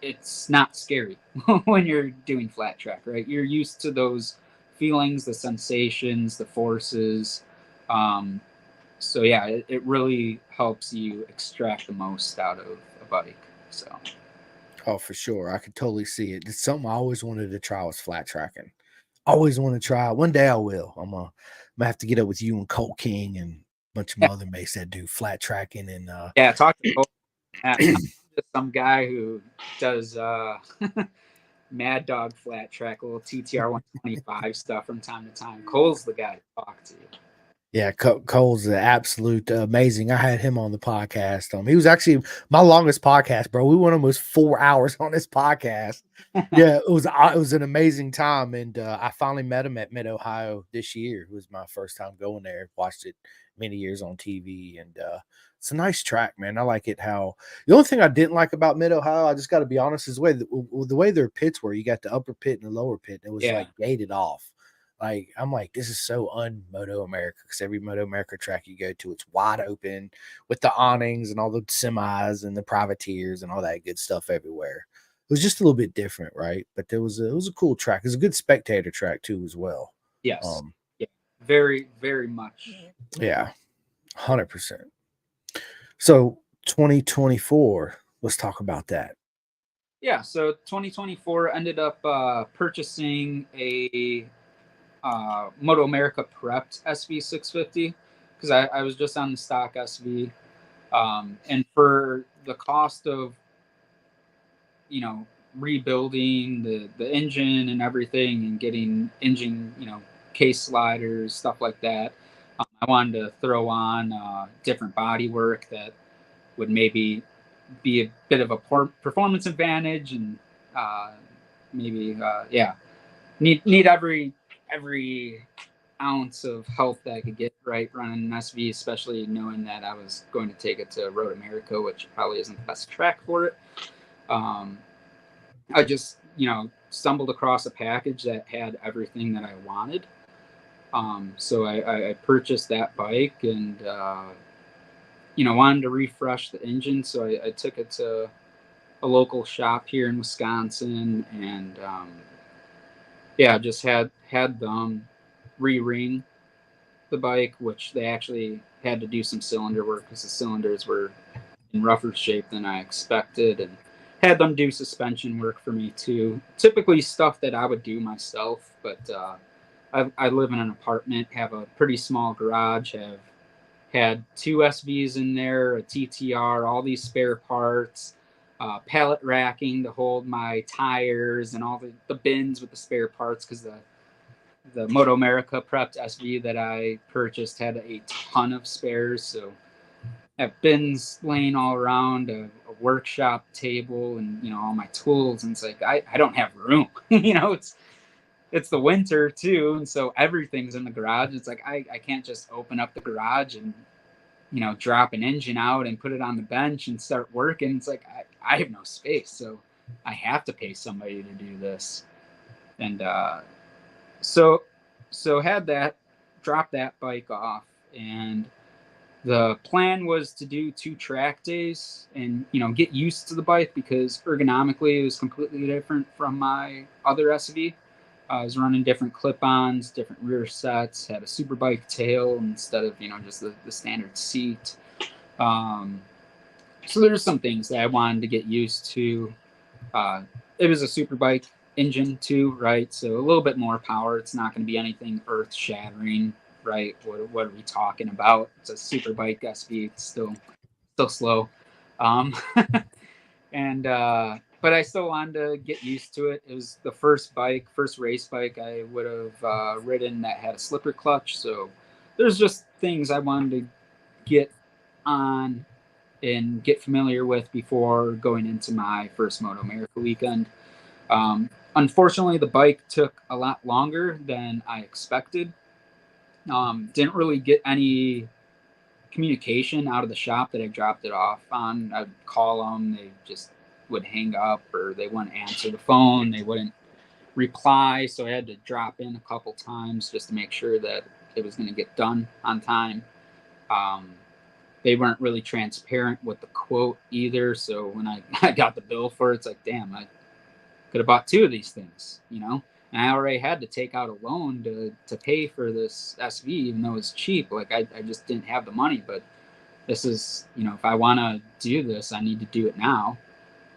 It's not scary when you're doing flat track, right? You're used to those feelings, the sensations, the forces. So yeah, it really helps you extract the most out of a bike. So.
Oh, for sure. I could totally see it. It's something I always wanted to try, was flat tracking. Always want to try. One day I will. I'm gonna have to get up with you and Colt King and a bunch of my other mates that do flat tracking. And
Yeah, talk to Colt. I'm just some guy who does Mad Dog flat track, a little TTR 125 stuff from time to time. Cole's the guy to talk to.
Yeah, Cole's absolute amazing. I had him on the podcast. He was actually my longest podcast, bro. We went almost 4 hours on this podcast. Yeah, it was an amazing time, and I finally met him at Mid Ohio this year. It was my first time going there. Watched it many years on TV, and it's a nice track, man. I like it. How the only thing I didn't like about Mid Ohio, I just got to be honest, is the way their pits were. You got the upper pit and the lower pit. And it was like gated off. Like, I'm like, this is so un-Moto America, because every Moto America track you go to, it's wide open with the awnings and all the semis and the privateers and all that good stuff everywhere. It was just a little bit different, right? But it was a cool track. It was a good spectator track too, as well.
Yes. Yeah. Very, very much.
Yeah. 100%. So 2024, let's talk about that.
Yeah. So 2024 ended up purchasing a Moto America prepped SV650, because I was just on the stock SV, and for the cost of rebuilding the engine and everything, and getting engine case sliders, stuff like that, I wanted to throw on different body work that would maybe be a bit of a performance advantage, and maybe need every ounce of health that I could get right running an SV, especially knowing that I was going to take it to Road America, which probably isn't the best track for it. I just stumbled across a package that had everything that I wanted. So I purchased that bike, and wanted to refresh the engine, so I took it to a local shop here in Wisconsin, and Yeah, just had them re-ring the bike, which they actually had to do some cylinder work because the cylinders were in rougher shape than I expected, and had them do suspension work for me too. Typically stuff that I would do myself, but I live in an apartment, have a pretty small garage, have had two SVs in there, a TTR, all these spare parts, pallet racking to hold my tires, and all the bins with the spare parts because the Moto America prepped SV that I purchased had a ton of spares. So I have bins laying all around, a workshop table, and all my tools. And it's like I don't have room. It's the winter too, and so everything's in the garage. It's like I can't just open up the garage and drop an engine out and put it on the bench and start working. It's like I have no space, so I have to pay somebody to do this. And so had that, dropped that bike off, and the plan was to do 2 track days and get used to the bike because ergonomically it was completely different from my other SV. I was running different clip-ons, different rear sets, had a superbike tail instead of just the standard seat. So there's some things that I wanted to get used to. It was a superbike engine too, right? So a little bit more power. It's not going to be anything earth-shattering, right? What are we talking about? It's a superbike SV. It's still slow. And but I still wanted to get used to it. It was the first race bike I would have ridden that had a slipper clutch. So there's just things I wanted to get on and get familiar with before going into my first Moto America weekend. Unfortunately, the bike took a lot longer than I expected. Didn't really get any communication out of the shop that I dropped it off on. I'd call them, they just would hang up, or they wouldn't answer the phone, they wouldn't reply. So I had to drop in a couple times just to make sure that it was going to get done on time. They weren't really transparent with the quote either. So when I got the bill for it, it's like, damn, I could have bought 2 of these things, And I already had to take out a loan to pay for this SV, even though it's cheap. Like I just didn't have the money. But this is, if I want to do this, I need to do it now.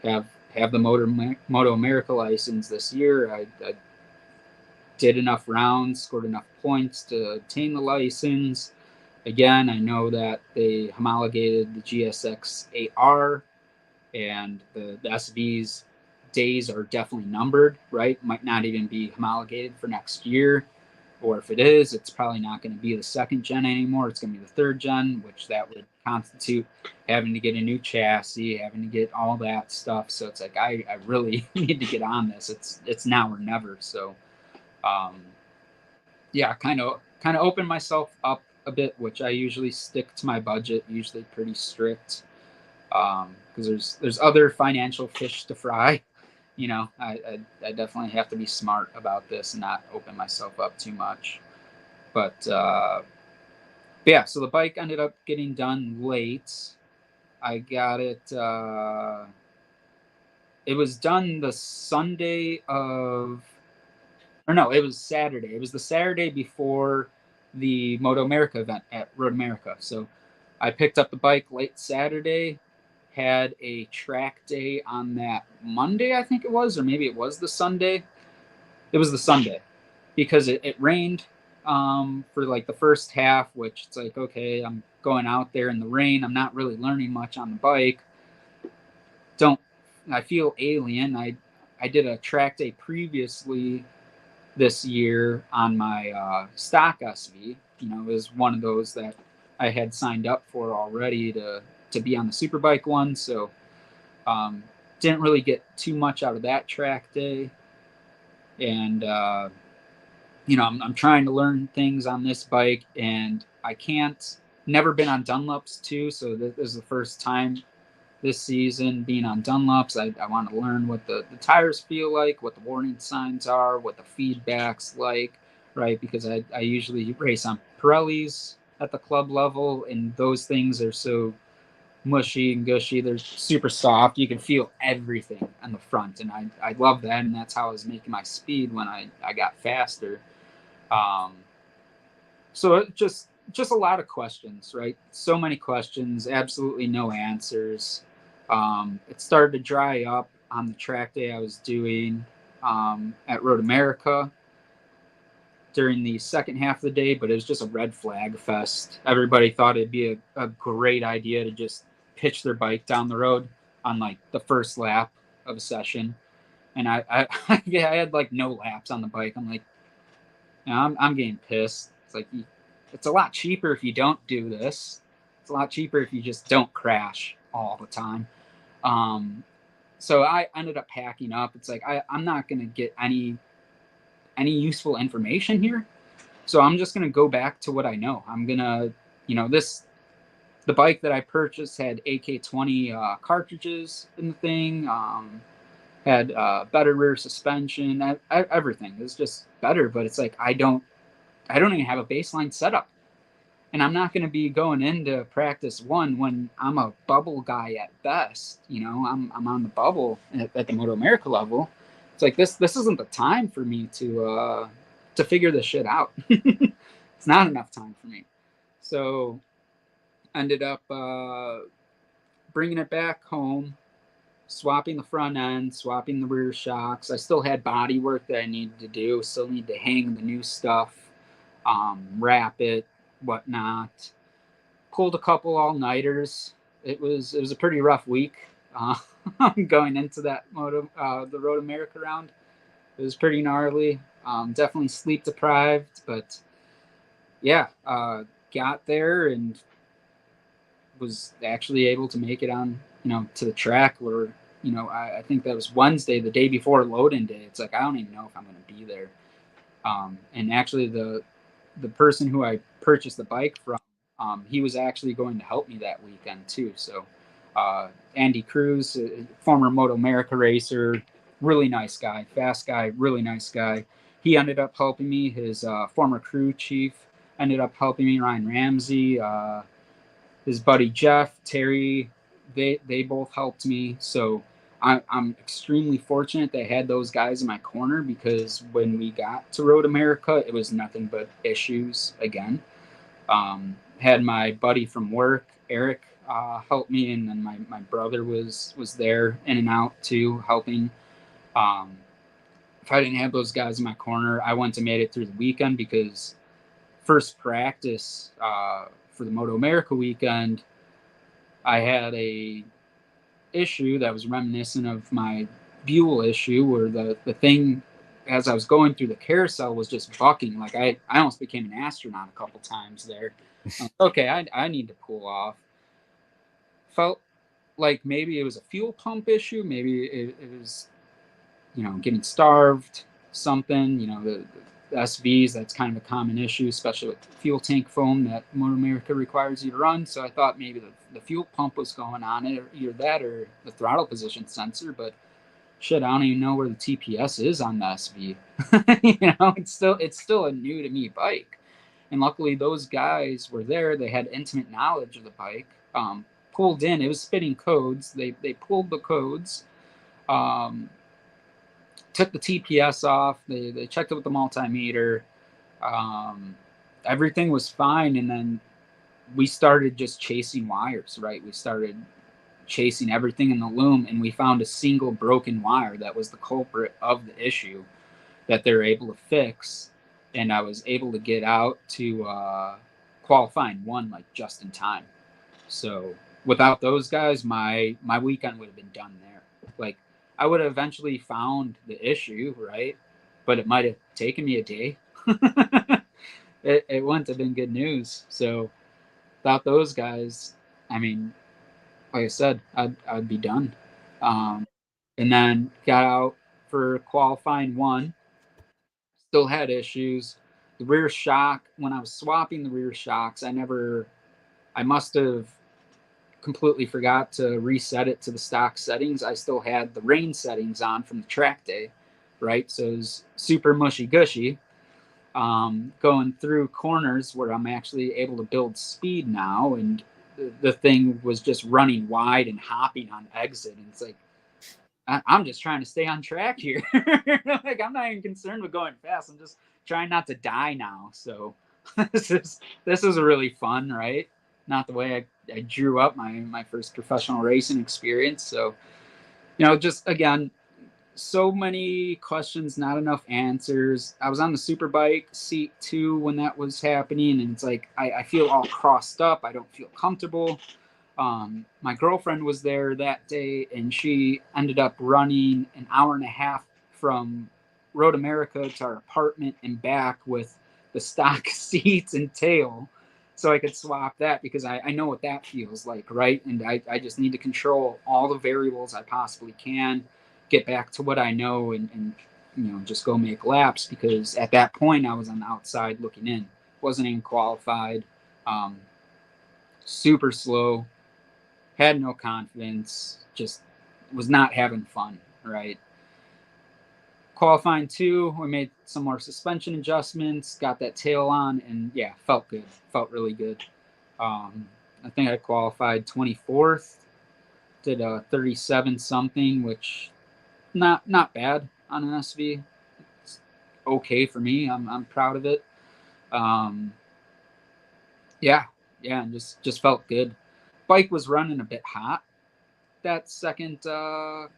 Have the Moto America license this year. I did enough rounds, scored enough points to obtain the license. Again, I know that they homologated the GSX 8R, and the SV's days are definitely numbered, right? Might not even be homologated for next year. Or if it is, it's probably not going to be the 2nd gen anymore. It's going to be the 3rd gen, which that would constitute having to get a new chassis, having to get all that stuff. So it's like I really need to get on this. It's now or never. So yeah, kind of open myself up a bit, which I usually stick to my budget, usually pretty strict, because there's other financial fish to fry. I definitely have to be smart about this and not open myself up too much. But yeah, so the bike ended up getting done late. I got it. It was done the Sunday of, or no, it was Saturday. It was the Saturday before the Moto America event at Road America. So I picked up the bike late Saturday, had a track day on that Monday, I think it was, or maybe it was the Sunday. It was the Sunday because it rained for like the first half, which it's like, okay, I'm going out there in the rain. I'm not really learning much on the bike. I feel alien. I did a track day previously this year on my stock SV. It was one of those that I had signed up for already to be on the Superbike one. So didn't really get too much out of that track day. And, I'm trying to learn things on this bike, and I never been on Dunlops too. So this is the first time this season being on Dunlops. I want to learn what the tires feel like, what the warning signs are, what the feedback's like, right? Because I usually race on Pirellis at the club level, and those things are so mushy and gushy. They're super soft. You can feel everything on the front, and I love that, and that's how I was making my speed when I got faster. Um, so it just a lot of questions, right? So many questions, absolutely no answers. It started to dry up on the track day I was doing at Road America during the second half of the day, but it was just a red flag fest. Everybody thought it'd be a great idea to just pitch their bike down the road on like the first lap of a session. And yeah, I had like no laps on the bike. I'm like, you know, I'm getting pissed. It's like, it's a lot cheaper if you don't do this. It's a lot cheaper if you just don't crash all the time. So I ended up packing up. It's like, I'm not going to get any useful information here. So I'm just going to go back to what I know. I'm going to, the bike that I purchased had AK-20 cartridges in the thing, had better rear suspension, everything. It was just better, but it's like, I don't even have a baseline setup. And I'm not going to be going into practice one when I'm a bubble guy at best. I'm on the bubble at the Moto America level. It's like this isn't the time for me to figure this shit out. It's not enough time for me. So ended up bringing it back home, swapping the front end, swapping the rear shocks. I still had body work that I needed to do. Still need to hang the new stuff, wrap it, whatnot. Pulled a couple all-nighters. It was a pretty rough week going into that the Road America round. It was pretty gnarly. Definitely sleep deprived, but yeah, got there and was actually able to make it on, to the track where, I think that was Wednesday, the day before load-in day. It's like, I don't even know if I'm going to be there. And actually the person who I purchased the bike from, he was actually going to help me that weekend too. So Andy Cruz, former Moto America racer, really nice guy, fast guy, really nice guy. He ended up helping me. His former crew chief ended up helping me. Ryan Ramsey, his buddy Jeff, Terry, they both helped me. So I'm extremely fortunate that I had those guys in my corner, because when we got to Road America, it was nothing but issues again. Had my buddy from work, Eric, help me, and then my brother was there in and out too, helping. If I didn't have those guys in my corner, I wouldn't have made it through the weekend, because first practice for the Moto America weekend, I had a issue that was reminiscent of my Buell issue, where the thing, as I was going through the carousel, was just bucking. Like I almost became an astronaut a couple times there. Okay, I need to cool off. Felt like maybe it was a fuel pump issue. Maybe it was, getting starved, something. The SVs, that's kind of a common issue, especially with fuel tank foam that Moto America requires you to run. So I thought maybe the fuel pump was going on it, or either that or the throttle position sensor. But shit, I don't even know where the TPS is on the SV. It's still a new to me bike. And luckily those guys were there. They had intimate knowledge of the bike. Pulled in, it was spitting codes. They pulled the codes. Took the TPS off. They checked it with the multimeter. Everything was fine, and then we started just chasing wires. Right, we started chasing everything in the loom, and we found a single broken wire that was the culprit of the issue that they're able to fix. And I was able to get out to qualifying one, like, just in time. So without those guys, my weekend would have been done there. Like, I would have eventually found the issue, right? But it might have taken me a day. It wouldn't have been good news. So without those guys, I mean, like I said, I'd be done. And then got out for qualifying one. Still had issues. The rear shock, when I was swapping the rear shocks, I must have completely forgot to reset it to the stock settings. I still had the rain settings on from the track day, right? So it was super mushy gushy. Going through corners where I'm actually able to build speed now, and the thing was just running wide and hopping on exit. And it's like, I'm just trying to stay on track here. Like, I'm not even concerned with going fast. I'm just trying not to die now. So this is really fun, right? Not the way I drew up my first professional racing experience. So, just again, so many questions, not enough answers. I was on the Superbike seat too when that was happening, and it's like I feel all crossed up. I don't feel comfortable. My girlfriend was there that day, and she ended up running an hour and a half from Road America to our apartment and back with the stock seats and tail, so I could swap that, because I know what that feels like, right? And I just need to control all the variables I possibly can, get back to what I know, and just go make laps, because at that point I was on the outside looking in, wasn't even qualified, super slow, had no confidence, just was not having fun, right? Qualifying 2, we made some more suspension adjustments, got that tail on, and yeah, felt good, felt really good. I think I qualified 24th, did a 37 something, which not bad on an SV. It's okay for me. I'm proud of it. Yeah, and just felt good. Bike was running a bit hot that second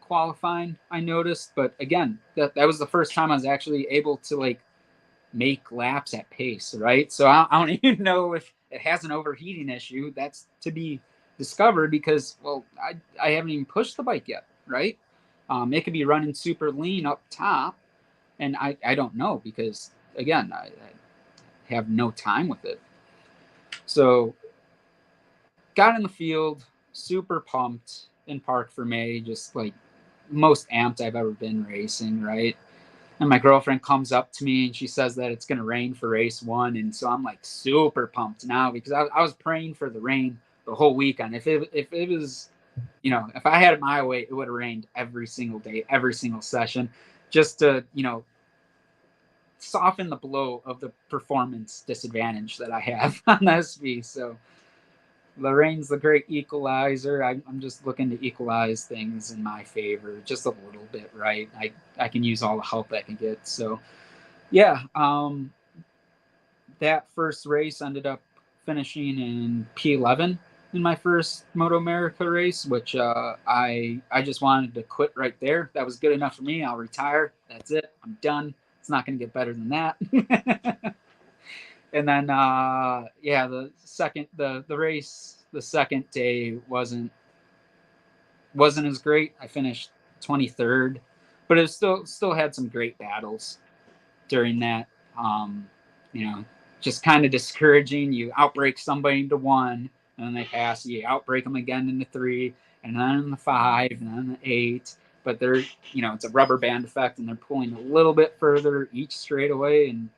qualifying, I noticed, but again, that was the first time I was actually able to like make laps at pace, right? So I don't even know if it has an overheating issue. That's to be discovered, because I haven't even pushed the bike yet, right? It could be running super lean up top, and I don't know, because again, I have no time with it. So got in the field, super pumped in Parc Fermé, just like most amped I've ever been racing, right? And my girlfriend comes up to me and she says that it's going to rain for race 1. And so I'm like super pumped now, because I was praying for the rain the whole weekend. If it was, if I had it my way, it would have rained every single day, every single session, just to, soften the blow of the performance disadvantage that I have on the SV. So the rain's the great equalizer. I'm just looking to equalize things in my favor just a little bit, right? I can use all the help I can get. So, yeah, that first race ended up finishing in P11 in my first Moto America race, which I just wanted to quit right there. That was good enough for me. I'll retire. That's it. I'm done. It's not going to get better than that. And then, the race, the second day wasn't as great. I finished 23rd, but it still had some great battles during that. Just kind of discouraging. You outbreak somebody into 1, and then they pass you. Outbreak them again into 3, and then in the 5, and then the 8. But they're, it's a rubber band effect, and they're pulling a little bit further each straightaway, and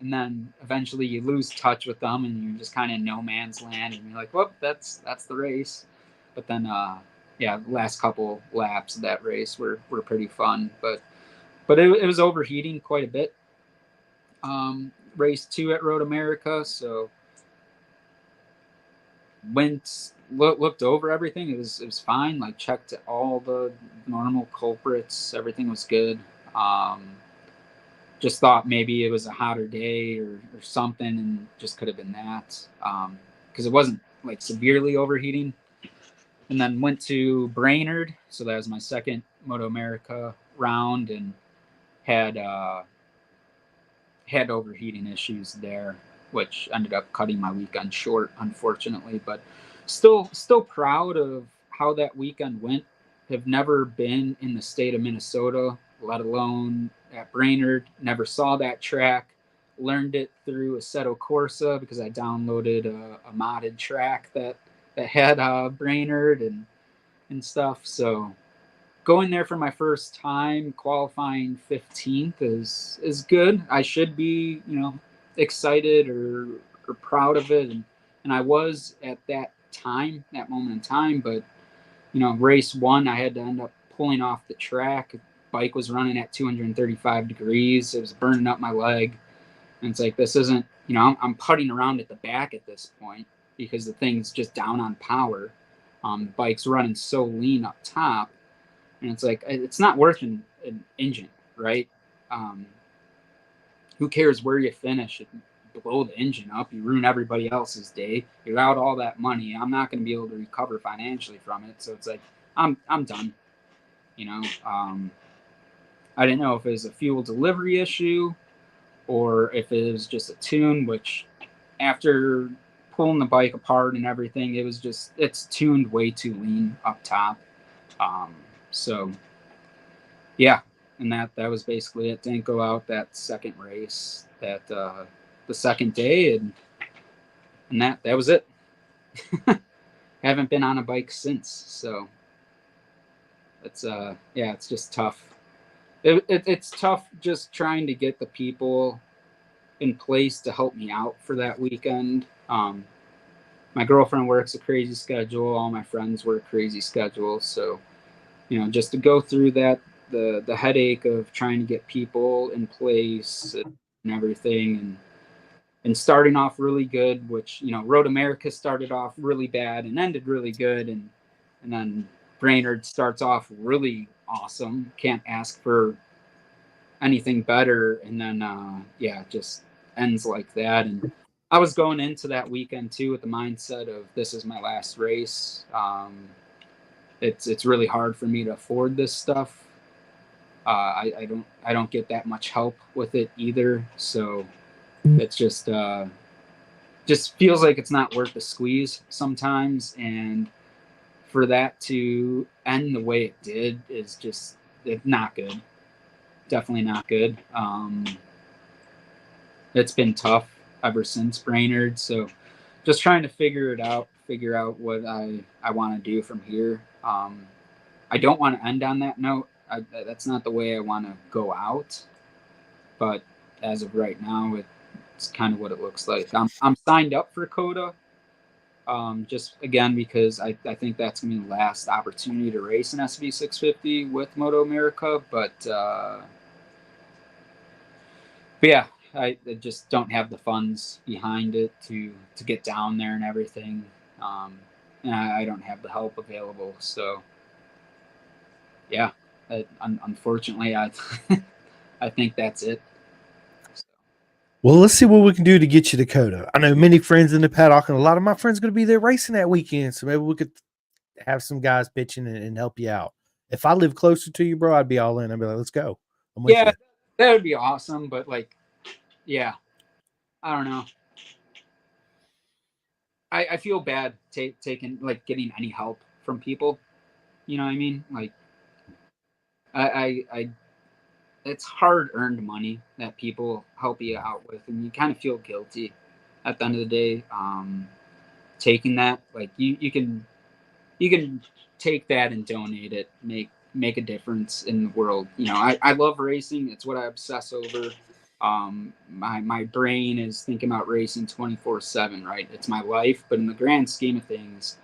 then eventually you lose touch with them, and you're just kind of in no man's land, and you're like, well, that's the race. But then, the last couple laps of that race were pretty fun, but it was overheating quite a bit. Race 2 at Road America, so looked over everything. It was fine. Like, checked all the normal culprits. Everything was good. Just thought maybe it was a hotter day or something, and just could have been that, because it wasn't like severely overheating. And then went to Brainerd, so that was my second Moto America round, and had overheating issues there, which ended up cutting my weekend short, unfortunately. But still proud of how that weekend went. Have never been in the state of Minnesota, let alone at Brainerd. Never saw that track. Learned it through Assetto Corsa, because I downloaded a modded track that had Brainerd and stuff. So going there for my first time, qualifying 15th is good. I should be, excited or proud of it, and I was at that moment in time. But race 1, I had to end up pulling off the track. Bike was running at 235 degrees. It was burning up my leg. And it's like, this isn't, I'm putting around at the back at this point. because the thing's just down on power. The bike's running so lean up top, and it's like it's not worth an engine, right? Who cares where you finish? Blow the engine up, you ruin everybody else's day. You're out all that money. I'm not going to be able to recover financially from it. So it's like I'm done. You know, I didn't know if it was a fuel delivery issue or if it was just a tune. Which after pulling the bike apart and everything, it's tuned way too lean up top. So yeah, and that was basically it. Didn't go out that second race, that the second day, and that was it. Haven't been on a bike since, so it's it's just tough. It's tough just trying to get the people in place to help me out for that weekend. My girlfriend works a crazy schedule. All my friends work crazy schedules. So, just to go through that, the headache of trying to get people in place and everything, and starting off really good, which, Road America started off really bad and ended really good. And then Brainerd starts off really awesome. Can't ask for anything better. And then, it just ends like that. And I was going into that weekend too with the mindset of this is my last race. It's really hard for me to afford this stuff. I don't get that much help with it either. So it's just feels like it's not worth the squeeze sometimes. And for that to end the way it did is just not good. Definitely not good. It's been tough ever since Brainerd. So just trying to figure out what I want to do from here. I don't want to end on that note. That's not the way I want to go out. But as of right now, it's kind of what it looks like. I'm signed up for COTA. Just again because I think that's gonna be the last opportunity to race an SV 650 with Moto America, but yeah, I just don't have the funds behind it to get down there and everything, and I don't have the help available. So yeah, unfortunately, I I think that's it.
Well, let's see what we can do to get you to COTA. I know many friends in the paddock, and a lot of my friends are going to be there racing that weekend. So maybe we could have some guys pitching and help you out. If I live closer to you, bro, I'd be all in. I'd be like, let's go. I'm with you.
That would be awesome. But yeah, I don't know. I feel bad taking getting any help from people. You know what I mean? Like I it's hard earned money that people help you out with, and you kind of feel guilty at the end of the day. Taking that, you can take that and donate it, make a difference in the world. I love racing. It's what I obsess over. My brain is thinking about racing 24/7, right? It's my life. But in the grand scheme of things,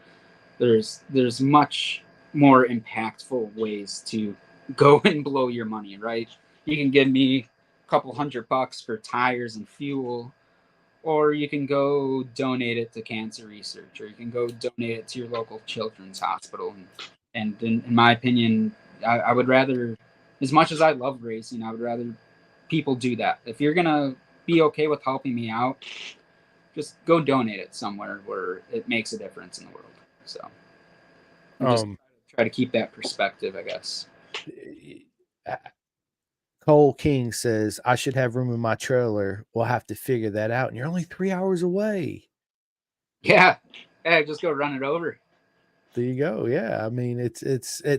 there's much more impactful ways to go and blow your money, right? You can give me a couple $100 for tires and fuel, or you can go donate it to cancer research, or you can go donate it to your local children's hospital. And in my opinion, I would rather, as much as I love racing, I would rather people do that. If you're going to be okay with helping me out, just go donate it somewhere where it makes a difference in the world. So just try to keep that perspective, I guess.
Cole King says, I should have room in my trailer. We'll have to figure that out. And you're only 3 hours away.
Yeah. Just go run it over.
There you go. Yeah. I mean,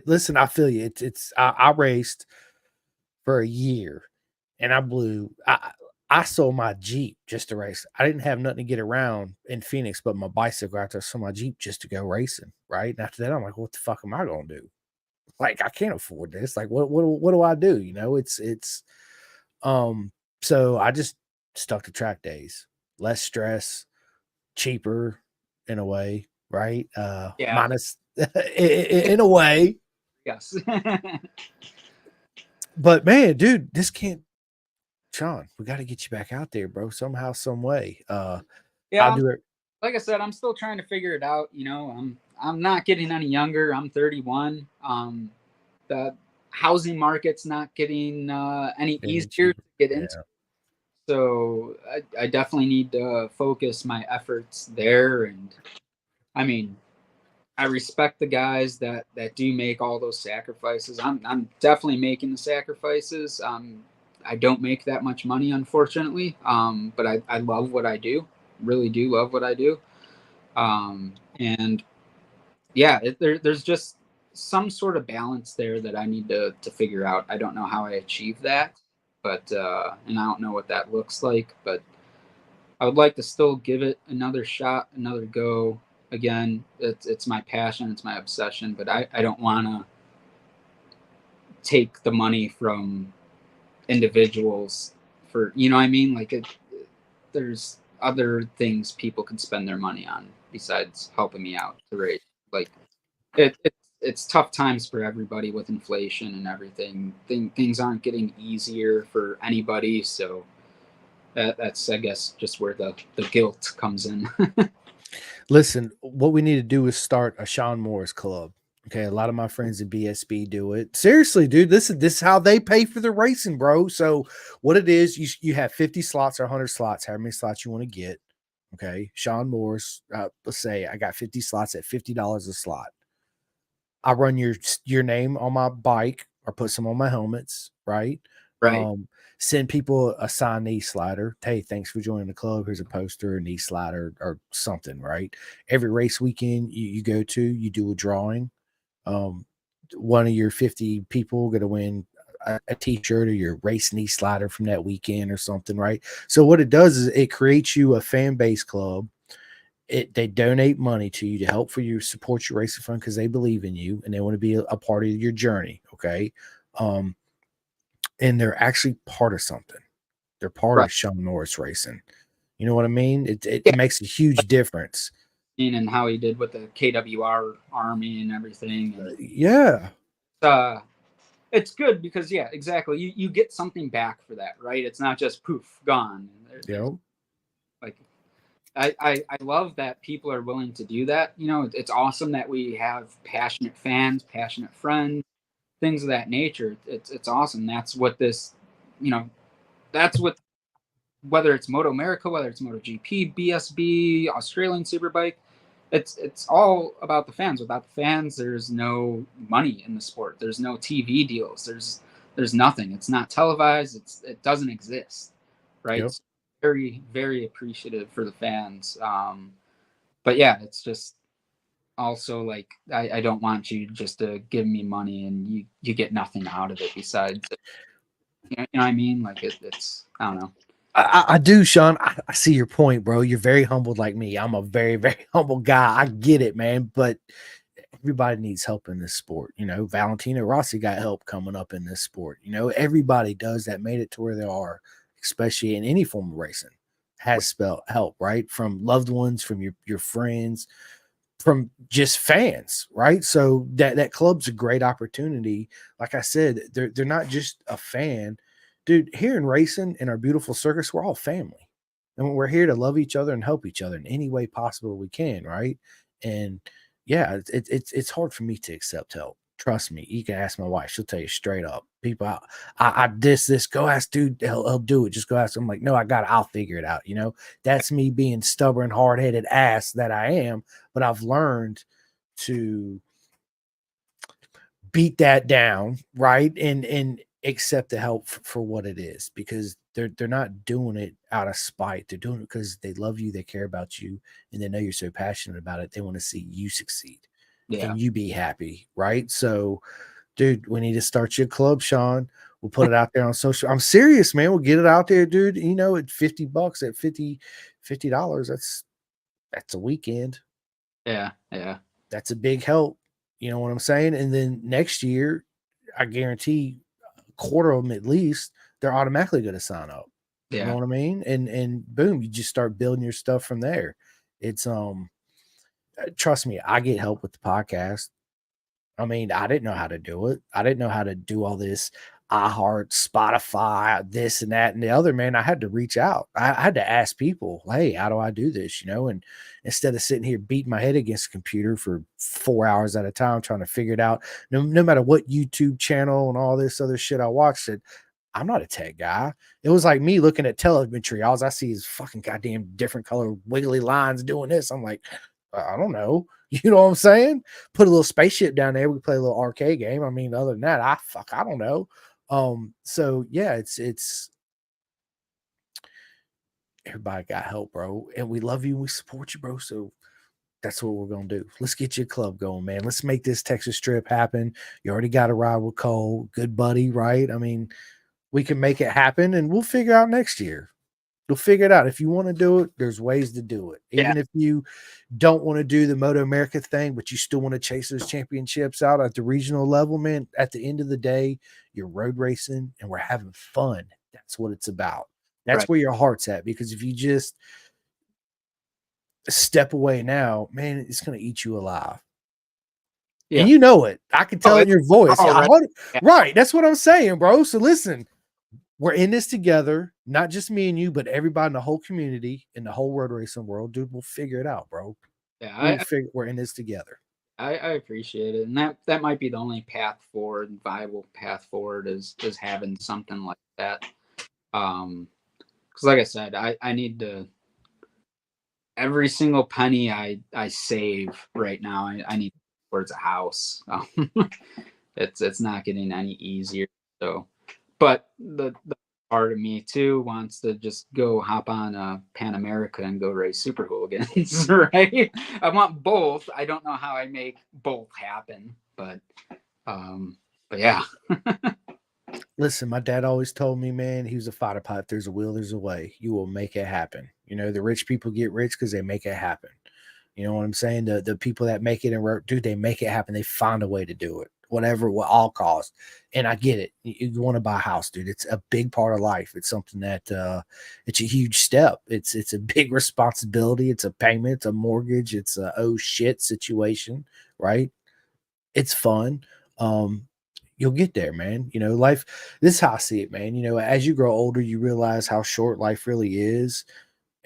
listen, I feel you. I raced for a year and I sold my Jeep just to race. I didn't have nothing to get around in Phoenix, but my bicycle out there. So my Jeep just to go racing. Right. And after that, I'm like, what the fuck am I going to do? Like, I can't afford this. Like, what do I do? So I just stuck to track days, less stress, cheaper in a way, right? Minus in a way.
Yes.
But man, dude, Sean, we got to get you back out there, bro. Somehow, some way.
Yeah. like I said, I'm still trying to figure it out. I'm not getting any younger. I'm 31. The housing market's not getting any
Any
easier
cheap?
to get into.
Yeah.
So I definitely need to focus my efforts there. And I mean, I respect the guys that do make all those sacrifices. I'm definitely making the sacrifices. I don't make that much money, unfortunately. But I love what I do. Really do love what I do. And yeah, there's just some sort of balance there that I need to figure out. I don't know how I achieve that, but and I don't know what that looks like, but I would like to still give it another shot, another go. Again, it's my passion, it's my obsession, but I don't want to take the money from individuals for, you know what I mean? Like there's other things people can spend their money on besides helping me out to raise. Like it's tough times for everybody with inflation and everything. Things aren't getting easier for anybody, so that's I guess just where the guilt comes in.
Listen, what we need to do is start a Sean Morris club. Okay, a lot of my friends in BSB do it. Seriously, dude, this is how they pay for the racing, bro. So what it is, you have 50 slots or 100 slots, however many slots you want to get. Okay, Sean Morris, let's say I got 50 slots at $50 a slot. I run your name on my bike or put some on my helmets, right?
Right.
Send people a signed knee slider. Hey, thanks for joining the club. Here's a poster, a knee slider, or something, right? Every race weekend you go to, you do a drawing. Um, one of your 50 people going to win a t-shirt or your race knee slider from that weekend or something, right? So what it does is it creates you a fan base club. They donate money to you to help for you support your racing fund because they believe in you and they want to be a part of your journey. Okay. Um, and they're actually part of something. They're part
Right.
of Sean Norris Racing. You know what I mean? It
Yeah.
makes a huge difference.
And how he did with the KWR Army and everything, and
Yeah.
uh, it's good because yeah, exactly. You get something back for that, right? It's not just poof gone. There's
Yep.
like I love that people are willing to do that. It's awesome that we have passionate fans, passionate friends, things of that nature. It's awesome. That's what this, you know, that's what whether it's Moto America, whether it's MotoGP, BSB, Australian Superbike, it's all about the fans. Without the fans, there's no money in the sport. There's no TV deals. There's nothing. It's not televised. It doesn't exist, right?
Yep.
So very very appreciative for the fans. But yeah, it's just also like I don't want you just to give me money and you get nothing out of it besides you know what I mean? Like it's I don't know.
I do, Sean. I see your point, bro. You're very humbled like me. I'm a very, very humble guy. I get it, man. But everybody needs help in this sport. Valentino Rossi got help coming up in this sport. Everybody does that made it to where they are, especially in any form of racing, has spelled help, right? From loved ones, from your friends, from just fans, right? So that club's a great opportunity. Like I said, they're not just a fan, dude. Here in racing in our beautiful circus, we're all family, and we're here to love each other and help each other in any way possible we can, right? And yeah, it's hard for me to accept help. Trust me, you can ask my wife; she'll tell you straight up. People, I this. Go ask dude, he'll do it. Just go ask him. I'm like, no, I got it. I'll figure it out. That's me being stubborn, hard headed ass that I am, but I've learned to beat that down, right? And accept the help for what it is because they're not doing it out of spite. They're doing it because they love you, they care about you, and they know you're so passionate about it. They want to see you succeed
Yeah.
and you be happy, right? So, dude, we need to start your club, Sean. We'll put it out there on social. I'm serious, man. We'll get it out there, dude. At $50, at $50, that's a weekend.
Yeah. Yeah.
That's a big help. You know what I'm saying? And then next year, I guarantee a quarter of them at least, they're automatically going to sign up. You know
Yeah.
what I mean? And boom, you just start building your stuff from there. It's trust me, I get help with the podcast. I mean, I didn't know how to do it. I didn't know how to do all this. iHeart, Spotify, this and that and the other, man. I had to reach out. I had to ask people, hey, how do I do this? And instead of sitting here beating my head against a computer for 4 hours at a time trying to figure it out, no matter what YouTube channel and all this other shit I watched, it, I'm not a tech guy. It was like me looking at telemetry. All I see is fucking goddamn different color wiggly lines doing this. I'm like, I don't know. You know what I'm saying? Put a little spaceship down there. We play a little arcade game. I mean, other than that, I don't know. So yeah, it's everybody got help, bro. And we love you and we support you, bro. So that's what we're gonna do. Let's get your club going, man. Let's make this Texas trip happen. You already got a ride with Cole, good buddy, right? I mean, we can make it happen and we'll figure out next year. We'll figure it out. If you want to do it, there's ways to do it.
Yeah.
Even if you don't want to do the Moto America thing, but you still want to chase those championships out at the regional level, man, at the end of the day, you're road racing and we're having fun. That's what it's about. That's
Right.
where your heart's at. Because if you just step away now, man, it's going to eat you alive.
Yeah.
And you know it. I can tell in your voice.
Right.
Right. That's what I'm saying, bro. So listen, we're in this together, not just me and you, but everybody in the whole community, in the whole road racing world, dude. We'll figure it out, bro.
Yeah,
We're in this together.
I appreciate it, and that might be the only path forward, viable path forward, is having something like that. Because like I said, I need to, every single penny I save right now, I need towards a house. It's not getting any easier. So, but the part of me too wants to just go hop on a Pan America and go race Super Hooligans, right? I want both. I don't know how I make both happen, but yeah.
Listen, my dad always told me, man, he was a fighter pilot. There's a will, there's a way. You will make it happen. The rich people get rich because they make it happen. You know what I'm saying? The people that make it and dude, they make it happen. They find a way to do it, whatever, what all cost. And I get it. You want to buy a house, dude. It's a big part of life. It's something that it's a huge step. It's a big responsibility. It's a payment. It's a mortgage. It's a oh shit situation, right? It's fun. You'll get there, man. Life, this is how I see it, man. As you grow older, you realize how short life really is.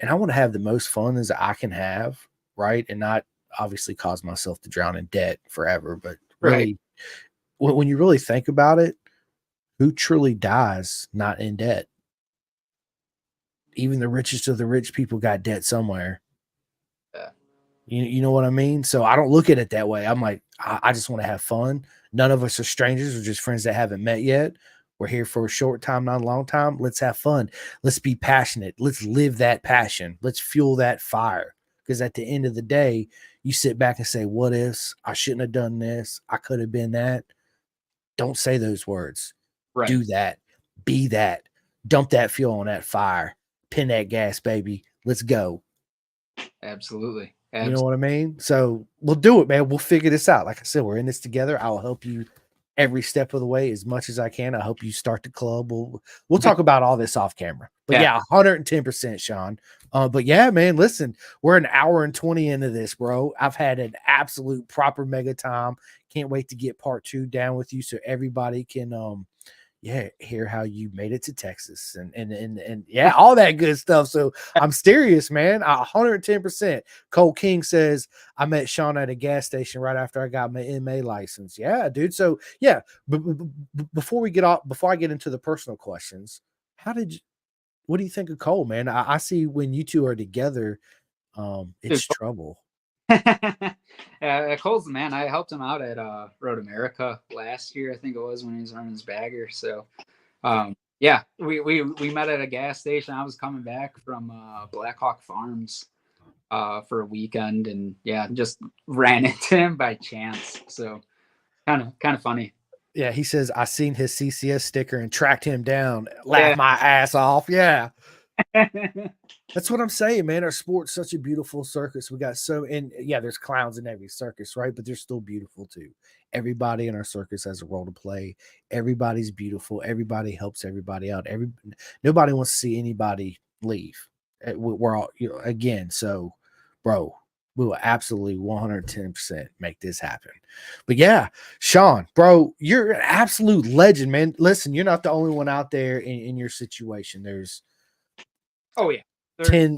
And I want to have the most fun as I can have, right? And not obviously cause myself to drown in debt forever, but really, when you really think about it, who truly dies not in debt? Even the richest of the rich people got debt somewhere.
Yeah.
You know what I mean? So I don't look at it that way. I'm like, I just want to have fun. None of us are strangers. We're just friends that haven't met yet. We're here for a short time, not a long time. Let's have fun. Let's be passionate. Let's live that passion. Let's fuel that fire. Because at the end of the day, you sit back and say, what ifs? I shouldn't have done this. I could have been that. Don't say those words.
Right.
Do that. Be that. Dump that fuel on that fire. Pin that gas, baby. Let's go.
Absolutely.
You know what I mean? So we'll do it, man. We'll figure this out. Like I said, we're in this together. I'll help you every step of the way as much as I can. I hope you start the club. We'll talk about all this off camera. But yeah 110%, Sean. But yeah, man, listen, we're an hour and 20 into this, bro. I've had an absolute proper mega time. Can't wait to get part 2 down with you so everybody can hear how you made it to Texas and yeah, all that good stuff. So I'm serious, man. 110%. Cole King says I met Sean at a gas station right after I got my MA license. Yeah, dude. So yeah, before I get into the personal questions, what do you think of Cole, man? I see when you two are together, it's trouble.
Cole's the man. I helped him out at Road America last year, I think it was, when he was running his bagger. So yeah, we met at a gas station. I was coming back from Blackhawk Farms for a weekend, and yeah, just ran into him by chance. So kind of funny.
Yeah, he says I seen his CCS sticker and tracked him down, laughed my ass off. Yeah. That's what I'm saying, man. Our sport's such a beautiful circus. We got there's clowns in every circus, right? But they're still beautiful too. Everybody in our circus has a role to play. Everybody's beautiful. Everybody helps everybody out. Nobody wants to see anybody leave. We're all, again. So, bro, We will absolutely 110% make this happen. But yeah, Sean, bro, you're an absolute legend, man. Listen, you're not the only one out there in your situation. There's
Oh yeah.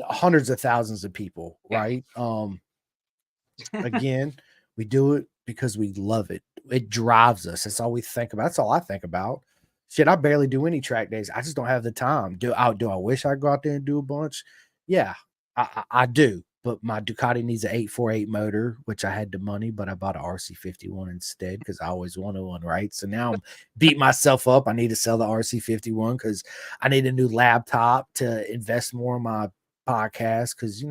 hundreds of thousands of people,
Yeah.
right? Again, we do it because we love it. It drives us. That's all we think about. That's all I think about. Shit, I barely do any track days. I just don't have the time. Do I wish I'd go out there and do a bunch? Yeah, I do. But my Ducati needs an 848 motor, which I had the money, but I bought an RC51 instead because I always wanted one, right? So now I'm beat myself up. I need to sell the RC51 because I need a new laptop to invest more in my podcast because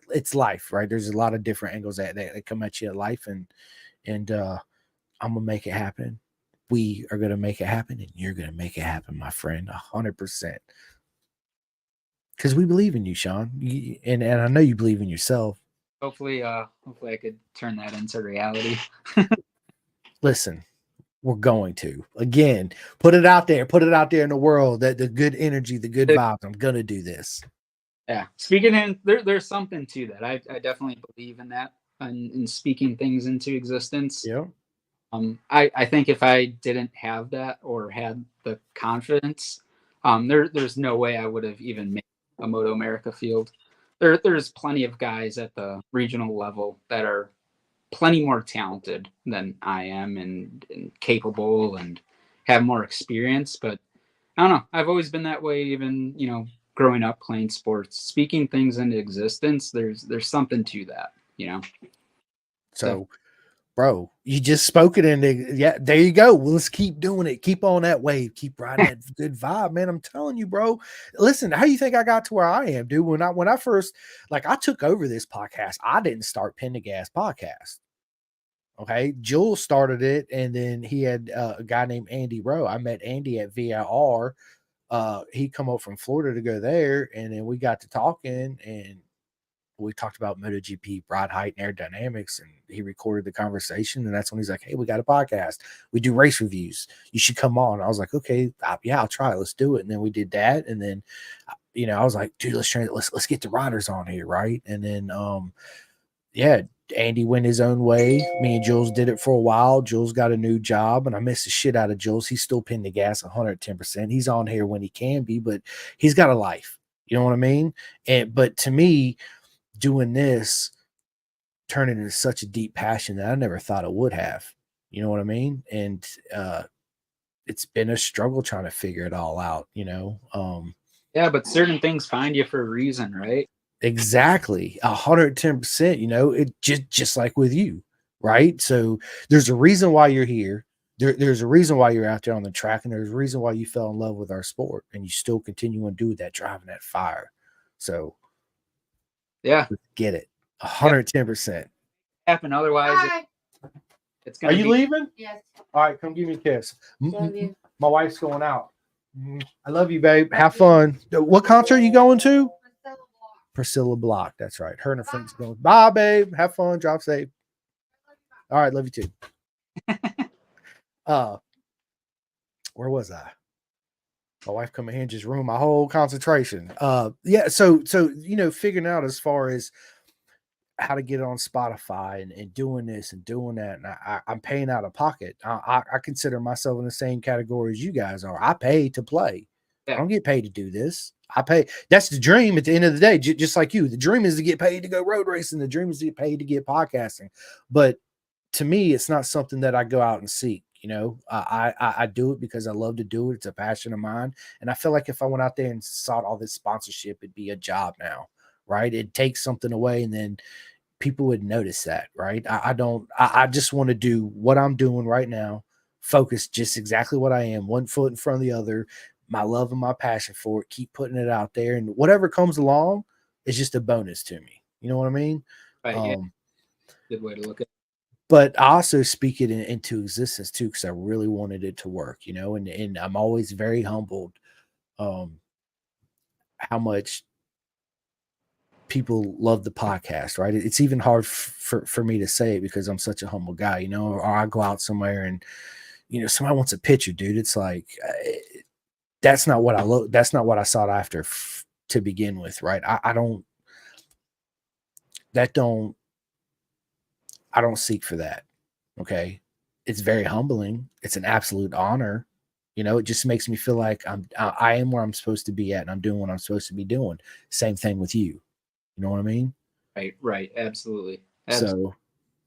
it's life, right? There's a lot of different angles that come at you at life, and I'm gonna make it happen. We are gonna make it happen, and you're gonna make it happen, my friend, 100%. Because we believe in you, Sean, and I know you believe in yourself.
Hopefully I could turn that into reality.
Listen, we're going to again put it out there in the world, that the good energy, the good vibes. I'm gonna do this.
Yeah, speaking in there's something to that. I definitely believe in that, and in speaking things into existence.
Yeah.
I think if I didn't have that or had the confidence, there's no way I would have even made a Moto America field. There's plenty of guys at the regional level that are plenty more talented than I am, and capable and have more experience. But I don't know. I've always been that way, even growing up playing sports, speaking things into existence. There's something to that,
So, bro, you just spoke it into, yeah, there you go. Well, let's keep doing it. Keep on that wave. Keep riding that good vibe, man. I'm telling you, bro. Listen, how you think I got to where I am, dude? When I first, like, I took over this podcast, I didn't start Pin the Gas podcast. Okay. Jules started it, and then he had a guy named Andy Rowe. I met Andy at VIR. He come up from Florida to go there, and then we got to talking, and we talked about MotoGP ride height and aerodynamics, and he recorded the conversation. And that's when he's like, "Hey, we got a podcast. We do race reviews. You should come on." I was like, "Okay, yeah, I'll try it. Let's do it." And then we did that. And then, I was like, "Dude, let's get the riders on here, right?" And then, yeah, Andy went his own way. Me and Jules did it for a while. Jules got a new job, and I miss the shit out of Jules. He's still Pin the Gas 110%. He's on here when he can be, but he's got a life. You know what I mean? But to me, doing this turned into such a deep passion that I never thought it would have. You know what I mean? And it's been a struggle trying to figure it all out,
Yeah, but certain things find you for a reason, right?
Exactly. 110%, it just like with you, right? So there's a reason why you're here. There's a reason why you're out there on the track, and there's a reason why you fell in love with our sport, and you still continue and do that, driving that fire. So
yeah,
get it. 110%.
Happen otherwise. It's gonna.
Are you leaving?
Yes.
All right, come give me a kiss.
Love you.
My wife's going out. I love you, babe. Have fun. What concert are you going to? Priscilla Block. That's right. Her and her friends going. Bye, babe. Have fun. Drive safe. All right, love you too. Where was I? My wife come in here and just ruined my whole concentration. Yeah. So figuring out as far as how to get it on Spotify and doing this and doing that, and I'm paying out of pocket. I consider myself in the same category as you guys are. I pay to play.
Yeah.
I don't get paid to do this. I pay. That's the dream at the end of the day. Just like you, the dream is to get paid to go road racing. The dream is to get paid to get podcasting. But to me, it's not something that I go out and seek. I do it because I love to do it. It's a passion of mine. And I feel like if I went out there and sought all this sponsorship, it'd be a job now, right? It takes something away, and then people would notice that, right? I just want to do what I'm doing right now, focus just exactly what I am, one foot in front of the other, my love and my passion for it, keep putting it out there, and whatever comes along is just a bonus to me. You know what I mean?
Right, yeah. Good way to look at it.
But I also speak it into existence too, because I really wanted it to work, and I'm always very humbled how much people love the podcast, right? It's even hard for me to say it because I'm such a humble guy, or I go out somewhere and, somebody wants a picture, dude. It's like, that's not what I look. That's not what I sought after to begin with. Right. That don't I don't seek for that. Okay. It's very humbling. It's an absolute honor. You know, it just makes me feel like I am where I'm supposed to be at, and I'm doing what I'm supposed to be doing. Same thing with you. You know what I mean?
Right. Absolutely.
So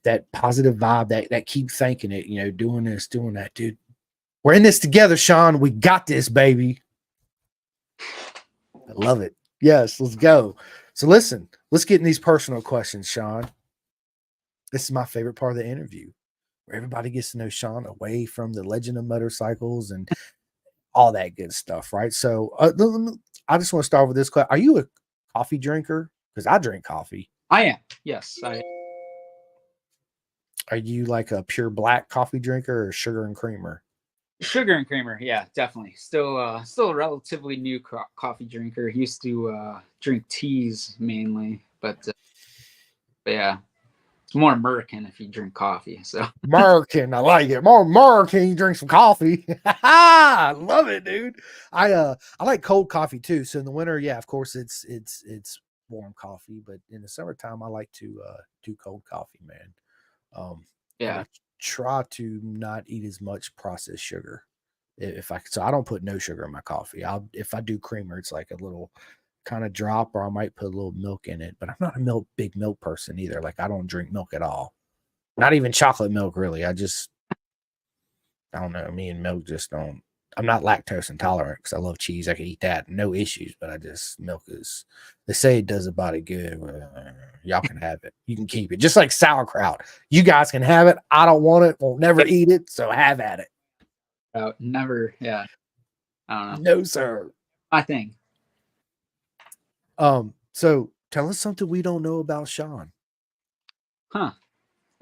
that positive vibe, that keep thinking it, you know, doing this, doing that, dude. We're in this together, Sean. We got this, baby. I love it. Yes, let's go. So listen, let's get in these personal questions, Sean. This is my favorite part of the interview, where everybody gets to know Sean away from the legend of motorcycles and all that good stuff, right? So I just want to start with this question. Are you a coffee drinker? Because I drink coffee.
I am. Yes.
Are you like a pure black coffee drinker or sugar and creamer?
Sugar and creamer. Yeah, definitely. Still a relatively new coffee drinker. Used to drink teas mainly, but yeah, it's more American if you drink coffee. So
American, I like it. More American, you drink some coffee. I love it, dude. I like cold coffee too. So in the winter, yeah, of course it's warm coffee, but in the summertime I like to do cold coffee, man. And I try to not eat as much processed sugar. So I don't put no sugar in my coffee. If I do creamer, it's like a little kind of drop, or I might put a little milk in it, but I'm not a big milk person either. Like I don't drink milk at all. Not even chocolate milk, really. I don't know. Me and milk just don't. I'm not lactose intolerant because I love cheese. I can eat that, no issues. But milk is. They say it does a body good. Y'all can have it. You can keep it. Just like sauerkraut. You guys can have it. I don't want it. Won't never eat it. So have at it.
Never. Yeah. I don't know.
No, sir.
My thing.
So tell us something we don't know about Sean.
Huh.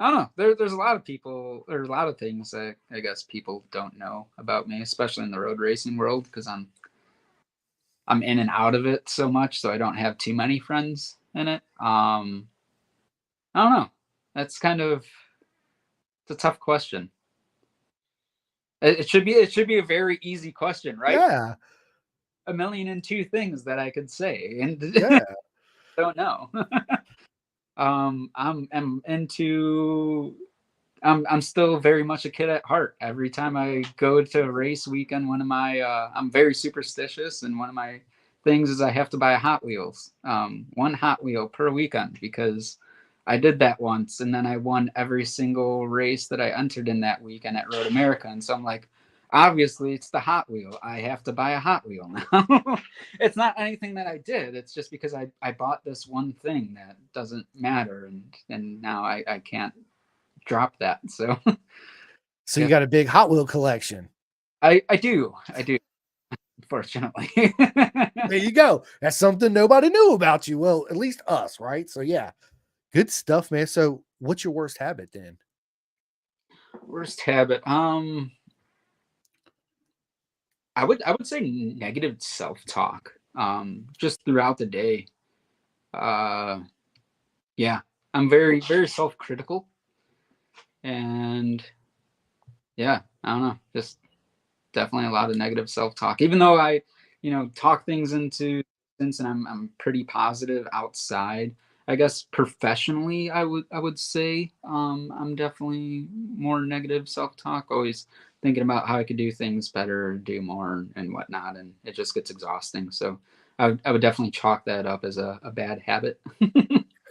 I don't know. There's a lot of people, or a lot of things that I guess people don't know about me, especially in the road racing world, because I'm in and out of it so much, so I don't have too many friends in it. I don't know. That's kind of it's a tough question. It should be a very easy question, right?
Yeah.
1,000,002 things that I could say, and
Yeah.
don't know. I'm into. I'm still very much a kid at heart. Every time I go to a race weekend, one of my I'm very superstitious, and one of my things is I have to buy a Hot Wheels, one Hot Wheel per weekend, because I did that once, and then I won every single race that I entered in that weekend at Road America, and so I'm like, obviously it's the Hot Wheel. I have to buy a Hot Wheel now. It's not anything that I did. It's just because I bought this one thing that doesn't matter, and now I can't drop that. So
You got a big Hot Wheel collection.
I do. Unfortunately.
There you go. That's something nobody knew about you. Well, at least us, right? So yeah, good stuff, man. So what's your worst habit then?
Worst habit. I would say negative self-talk. Just throughout the day. Yeah, I'm very, very self-critical, and yeah, I don't know, just definitely a lot of negative self-talk. Even though I, talk things into sense, and I'm pretty positive outside. I guess professionally, I would say I'm definitely more negative self-talk. Always thinking about how I could do things better, do more, and whatnot, and it just gets exhausting. So I would definitely chalk that up as a bad habit.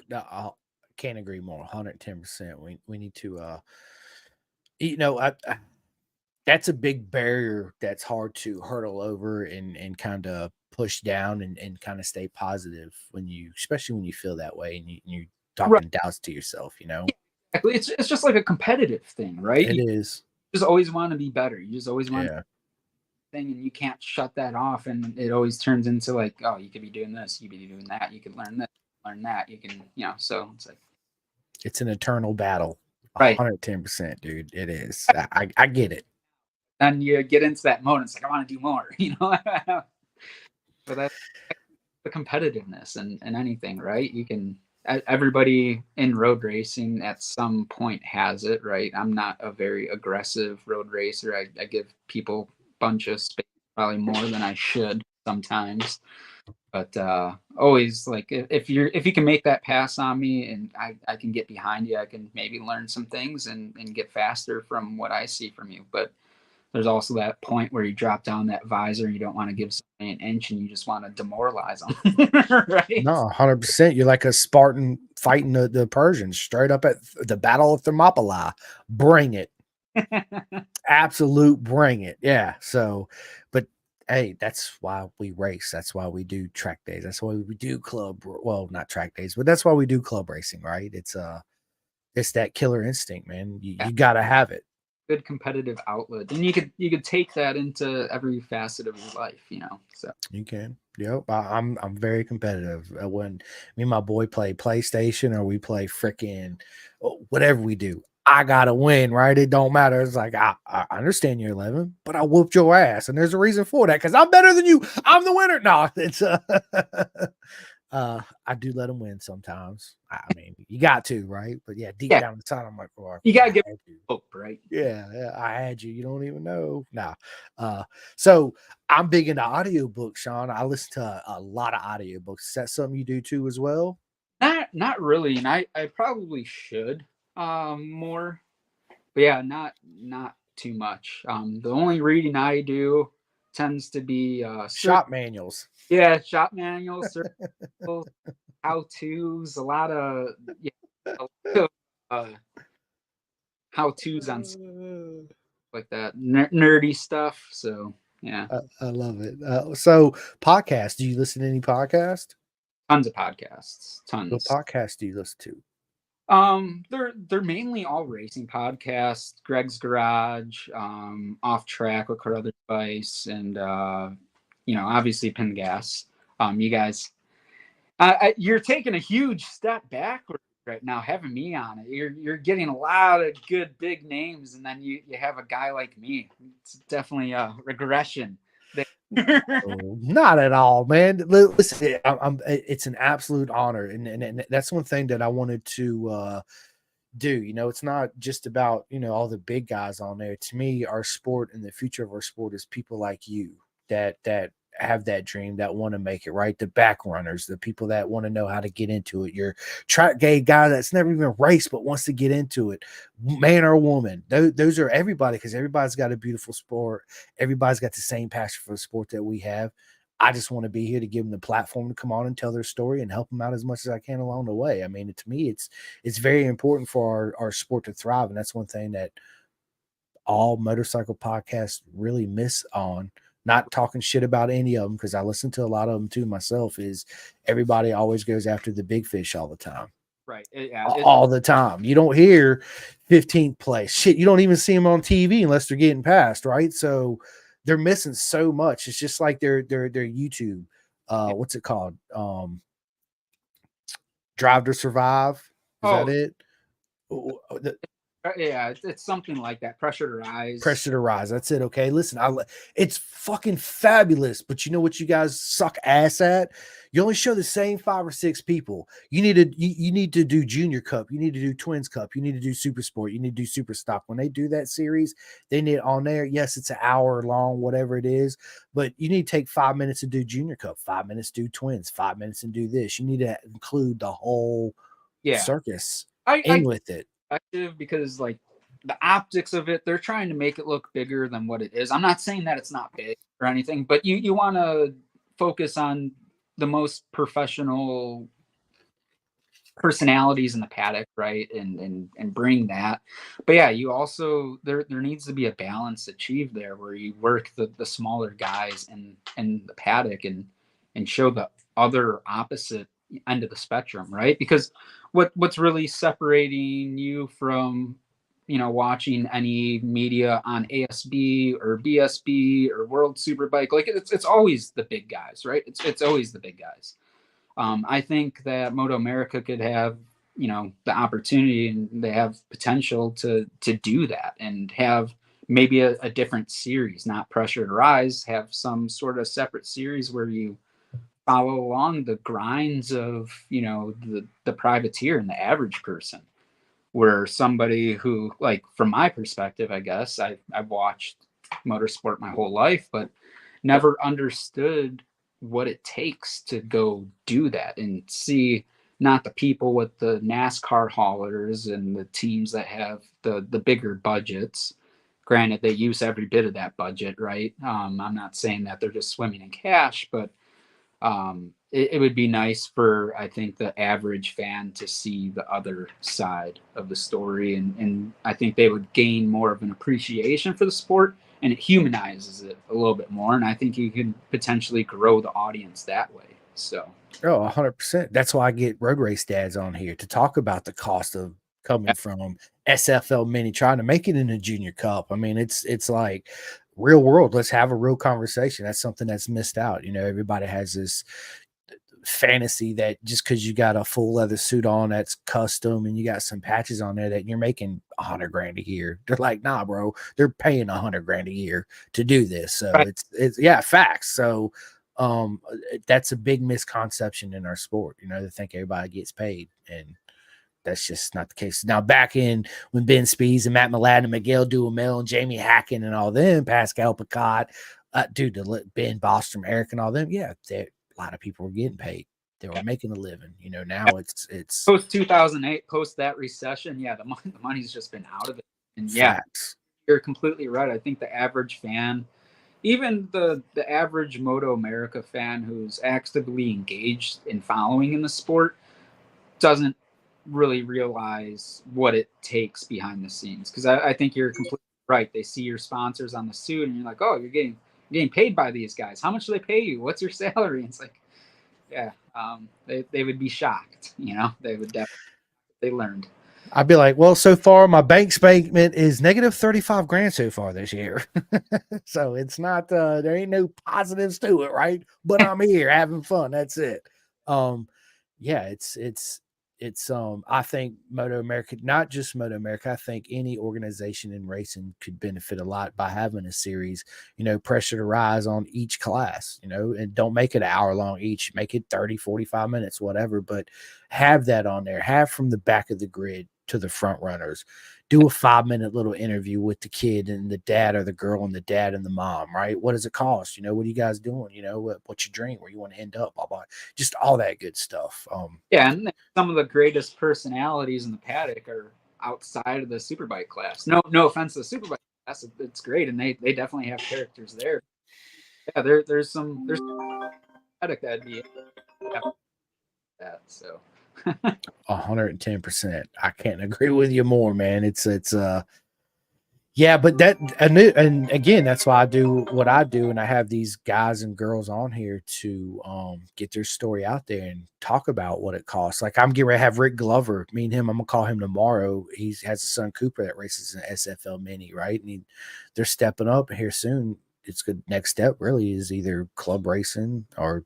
No, I can't agree more. 110%. We need to, you know, that's a big barrier that's hard to hurdle over and kind of push down and kind of stay positive especially when you feel that way and you're
Right.
talking doubts to yourself,
Exactly. It's just like a competitive thing, right?
It
You
is.
just always want to be better. You just always want
Yeah.
thing, and you can't shut that off, and it always turns into like, oh, you could be doing this, you could be doing that, you could learn this, learn that, you can, so it's like,
It's an eternal battle.
right.
110%, dude. It is. I get it.
And you get into that mode, and it's like, I want to do more. But that's the competitiveness and anything, right? Everybody in road racing at some point has it, right? I'm not a very aggressive road racer. I give people a bunch of space, probably more than I should sometimes. But always like if you can make that pass on me and I can get behind you, I can maybe learn some things and get faster from what I see from you. But there's also that point where you drop down that visor, you don't want to give somebody an inch and you just want to demoralize them. Right.
No, 100%. You're like a Spartan fighting the Persians straight up at the Battle of Thermopylae. Bring it. Absolute bring it. Yeah. So, but hey, that's why we race. That's why we do track days. That's why we do well, not track days, but that's why we do club racing, right? It's that killer instinct, man. You gotta have it.
Good competitive outlet, and you could take that into every facet of your life, so
You can. Yep. I'm very competitive. When me and my boy play PlayStation or we play freaking whatever we do, I gotta win, right? It don't matter. It's like I understand you're 11, but I whooped your ass, and there's a reason for that because I'm better than you. I'm the winner. No, it's I do let them win sometimes. I mean, you got to, right? But yeah, deep
yeah,
down inside, I'm like, oh,
you gotta
I
give
had you.
hope, right?
Yeah, I had you. You don't even know. Nah. So I'm big into audiobooks, Sean. I listen to a lot of audiobooks. Is that something you do too as well?
Not really, and I probably should more, but yeah, not too much. The only reading I do tends to be
Shop manuals.
yeah, shop manuals, circles, how tos, a lot of yeah, a lot of, how tos on stuff like that, nerdy stuff. So yeah,
I love it. So podcast. Do you listen to any podcast?
tons of podcasts,
What
tons.
podcast do you listen to?
They're mainly all racing podcasts. Greg's Garage, Off Track with Carruthers Spice, and obviously Pin Gas. You guys, you're taking a huge step backward right now having me on it. You're getting a lot of good big names, and then you have a guy like me. It's definitely a regression.
Oh, not at all, man. Listen, it's an absolute honor, and that's one thing that I wanted to do. It's not just about all the big guys on there. To me, our sport and the future of our sport is people like you that have that dream, that want to make it, right? The back runners, the people that want to know how to get into it. Your track gay guy that's never even raced but wants to get into it, man or woman. Those are everybody, because everybody's got a beautiful sport. Everybody's got the same passion for the sport that we have. I just want to be here to give them the platform to come on and tell their story and help them out as much as I can along the way. I mean, to me, it's very important for our sport to thrive, and that's one thing that all motorcycle podcasts really miss on. Not talking shit about any of them, because I listen to a lot of them too myself. Is everybody always goes after the big fish all the time?
Right. Yeah.
All the time. You don't hear 15th place. Shit, you don't even see them on TV unless they're getting passed, right? So they're missing so much. It's just like their YouTube. What's it called? Drive to Survive. Is that
Oh,
it?
yeah. It's something like that. Pressure to Rise.
Pressure to Rise. That's it. Okay. Listen, it's fucking fabulous, but you know what you guys suck ass at? You only show the same 5 or 6 people. You need to do Junior Cup. You need to do Twins Cup. You need to do Super Sport. You need to do Super Stock. When they do that series, they need it on there. Yes, it's an hour long, whatever it is, but you need to take 5 minutes to do Junior Cup, 5 minutes to do Twins, 5 minutes and do this. You need to include the whole
Yeah.
circus
I
with it.
because like the optics of it, they're trying to make it look bigger than what it is. I'm not saying that it's not big or anything, but you want to focus on the most professional personalities in the paddock, right? And bring that. But yeah, you also there needs to be a balance achieved there where you work the smaller guys in the paddock and show the other opposite end of the spectrum, right? Because what's really separating you from watching any media on ASB or BSB or World Superbike, like it's always the big guys, right? It's always the big guys. I think that Moto America could have, the opportunity, and they have potential to do that and have maybe a different series, not Pressure to Rise, have some sort of separate series where you follow along the grinds of, the privateer and the average person, where somebody who, like, from my perspective, I guess I've watched motorsport my whole life, but never understood what it takes to go do that and see not the people with the NASCAR haulers and the teams that have the bigger budgets. Granted, they use every bit of that budget, right? I'm not saying that they're just swimming in cash, but it would be nice for, I think, the average fan to see the other side of the story. And I think they would gain more of an appreciation for the sport, and it humanizes it a little bit more. And I think you can potentially grow the audience that way. So,
Oh, 100%. That's why I get road race dads on here to talk about the cost of coming from SFL Mini, trying to make it in a junior cup. I mean, it's like real world. Let's have a real conversation. That's something that's missed out. You know, everybody has this fantasy that just because you got a full leather suit on that's custom and you got some patches on there that you're making $100,000 a year. They're like, nah, bro, they're paying $100,000 a year to do this. So
right.
it's yeah, facts. So that's a big misconception in our sport, you know, to think everybody gets paid, and that's just not the case. Now, back in when Ben Spees and Matt Milan and Miguel Duhamel and Jamie Hacken and all them, Pascal Picot, Ben Bostrom, Eric and all them, yeah, a lot of people were getting paid. They were making a living. You know, now it's
post 2008, post that recession. Yeah, the money's just been out of it. And
facts.
Yeah, you're completely right. I think the average fan, even the average Moto America fan who's actively engaged in following in the sport, doesn't really realize what it takes behind the scenes. Because I think you're completely right. They see your sponsors on the suit, and you're like, oh, you're getting paid by these guys. How much do they pay you? What's your salary? And it's like, yeah, they would be shocked. You know, they would definitely. They learned.
I'd be like, well, so far my bank statement is negative 35 grand so far this year. So it's not, there ain't no positives to it. Right. But I'm here having fun. That's it. Yeah, I think Moto America, not just Moto America, I think any organization in racing could benefit a lot by having a series, you know, pressure to rise on each class, you know, and don't make it an hour long each, make it 30, 45 minutes, whatever, but have that on there, have from the back of the grid to the front runners, do a 5-minute little interview with the kid and the dad or the girl and the dad and the mom, right? What does it cost? You know, what are you guys doing? You know, what's your dream? Where you want to end up? Blah, blah. Just all that good stuff.
Yeah, and some of the greatest personalities in the paddock are outside of the superbike class. No offense to the superbike class, it's great, and they definitely have characters there. Yeah, there's paddock that'd be that. So
110%. I can't agree with you more, man. It's yeah, but and again, that's why I do what I do, and I have these guys and girls on here to get their story out there and talk about what it costs. Like I'm getting ready to have Rick Glover. Me and him, I'm gonna call him tomorrow. He has a son Cooper that races in SFL Mini, right? And they're stepping up here soon. It's good. Next step really is either club racing or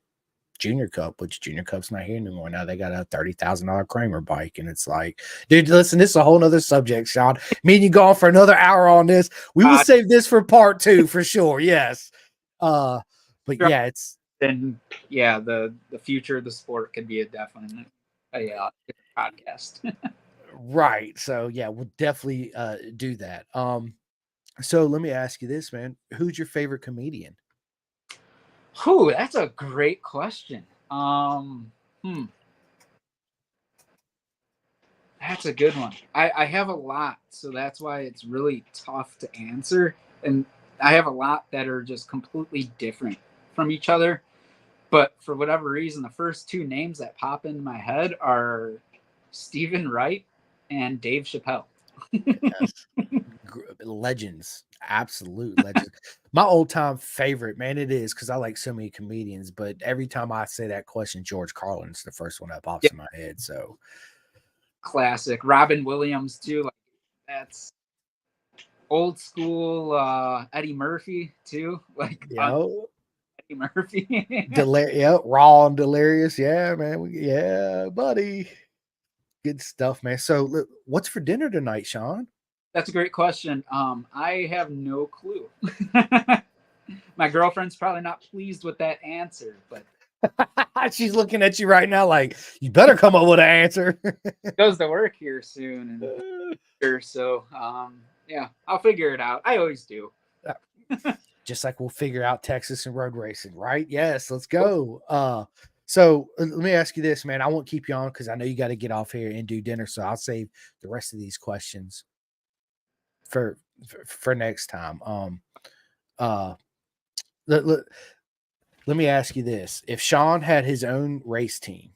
Junior Cup, which Junior Cup's not here anymore. Now they got a $30,000 Kramer bike, and it's like, dude, listen, this is a whole nother subject, Sean. Me and you go on for another hour on this. We will save this for part 2 for sure. Yes, but yeah, it's
then yeah, the future of the sport could be a definite podcast.
Right. So yeah, we'll definitely do that. So let me ask you this, man. Who's your favorite comedian?
Whew, that's a great question. That's a good one. I have a lot, so that's why it's really tough to answer. And I have a lot that are just completely different from each other. But for whatever reason, the first 2 names that pop into my head are Stephen Wright and Dave Chappelle.
Yes. Legends, absolute legends. My old time favorite, man, it is because I like so many comedians, but every time I say that question, George Carlin's the first one that pops in my head. So
classic. Robin Williams too. Like, that's old school. Eddie Murphy too. Like Eddie Murphy.
Raw and delirious. Yeah, man. Yeah, buddy. Good stuff, man. So look, what's for dinner tonight, Sean?
That's a great question. I have no clue. My girlfriend's probably not pleased with that answer, but
she's looking at you right now like, you better come up with an answer.
Goes to work here soon, and so yeah, I'll figure it out. I always do.
just like we'll figure out Texas and road racing, right? Yes, let's go. So let me ask you this, man. I won't keep you on because I know you got to get off here and do dinner. So I'll save the rest of these questions for for next time. Uh, let, let, let me ask you this: if Sean had his own race team,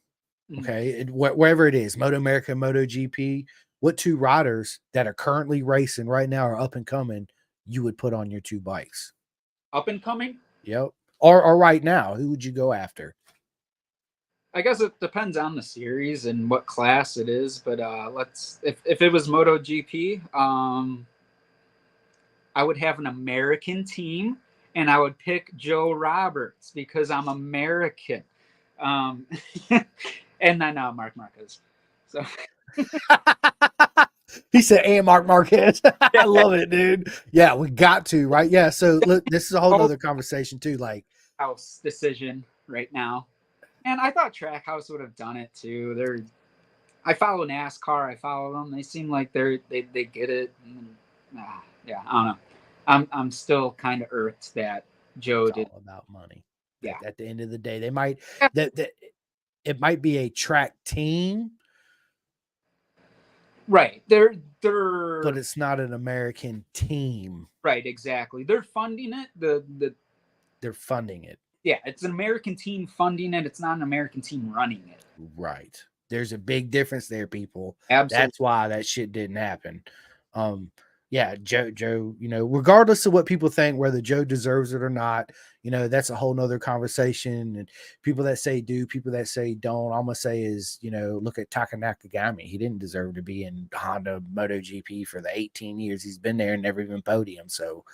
okay, wherever it is, Moto America, Moto GP, what two riders that are currently racing right now are up and coming, you would put on your two bikes?
Up and coming?
Yep. Or right now, who would you go after?
I guess it depends on the series and what class it is, but if it was MotoGP, I would have an American team and I would pick Joe Roberts because I'm American. And then Mark Marquez. So
he said, and Mark Marquez. I love it, dude. Yeah, we got to, right? Yeah. So look, this is a whole other conversation too. Like
house decision right now. And I thought Trackhouse would have done it too. I follow NASCAR. I follow them. They seem like they get it. And, yeah, I don't know. I'm still kind of irked that Joe did.
All about money.
Yeah.
At the end of the day, they might that it might be a track team,
right? They're
but it's not an American team.
Right, exactly. They're funding it.
They're funding it.
Yeah, it's an American team funding it. It's not an American team running it.
Right. There's a big difference there, people.
Absolutely.
That's why that shit didn't happen. Yeah, Joe, you know, regardless of what people think, whether Joe deserves it or not, you know, that's a whole nother conversation. And people that say do, people that say don't, all I'm gonna say is, you know, look at Taka Nakagami. He didn't deserve to be in Honda MotoGP for the 18 years he's been there and never even podium. So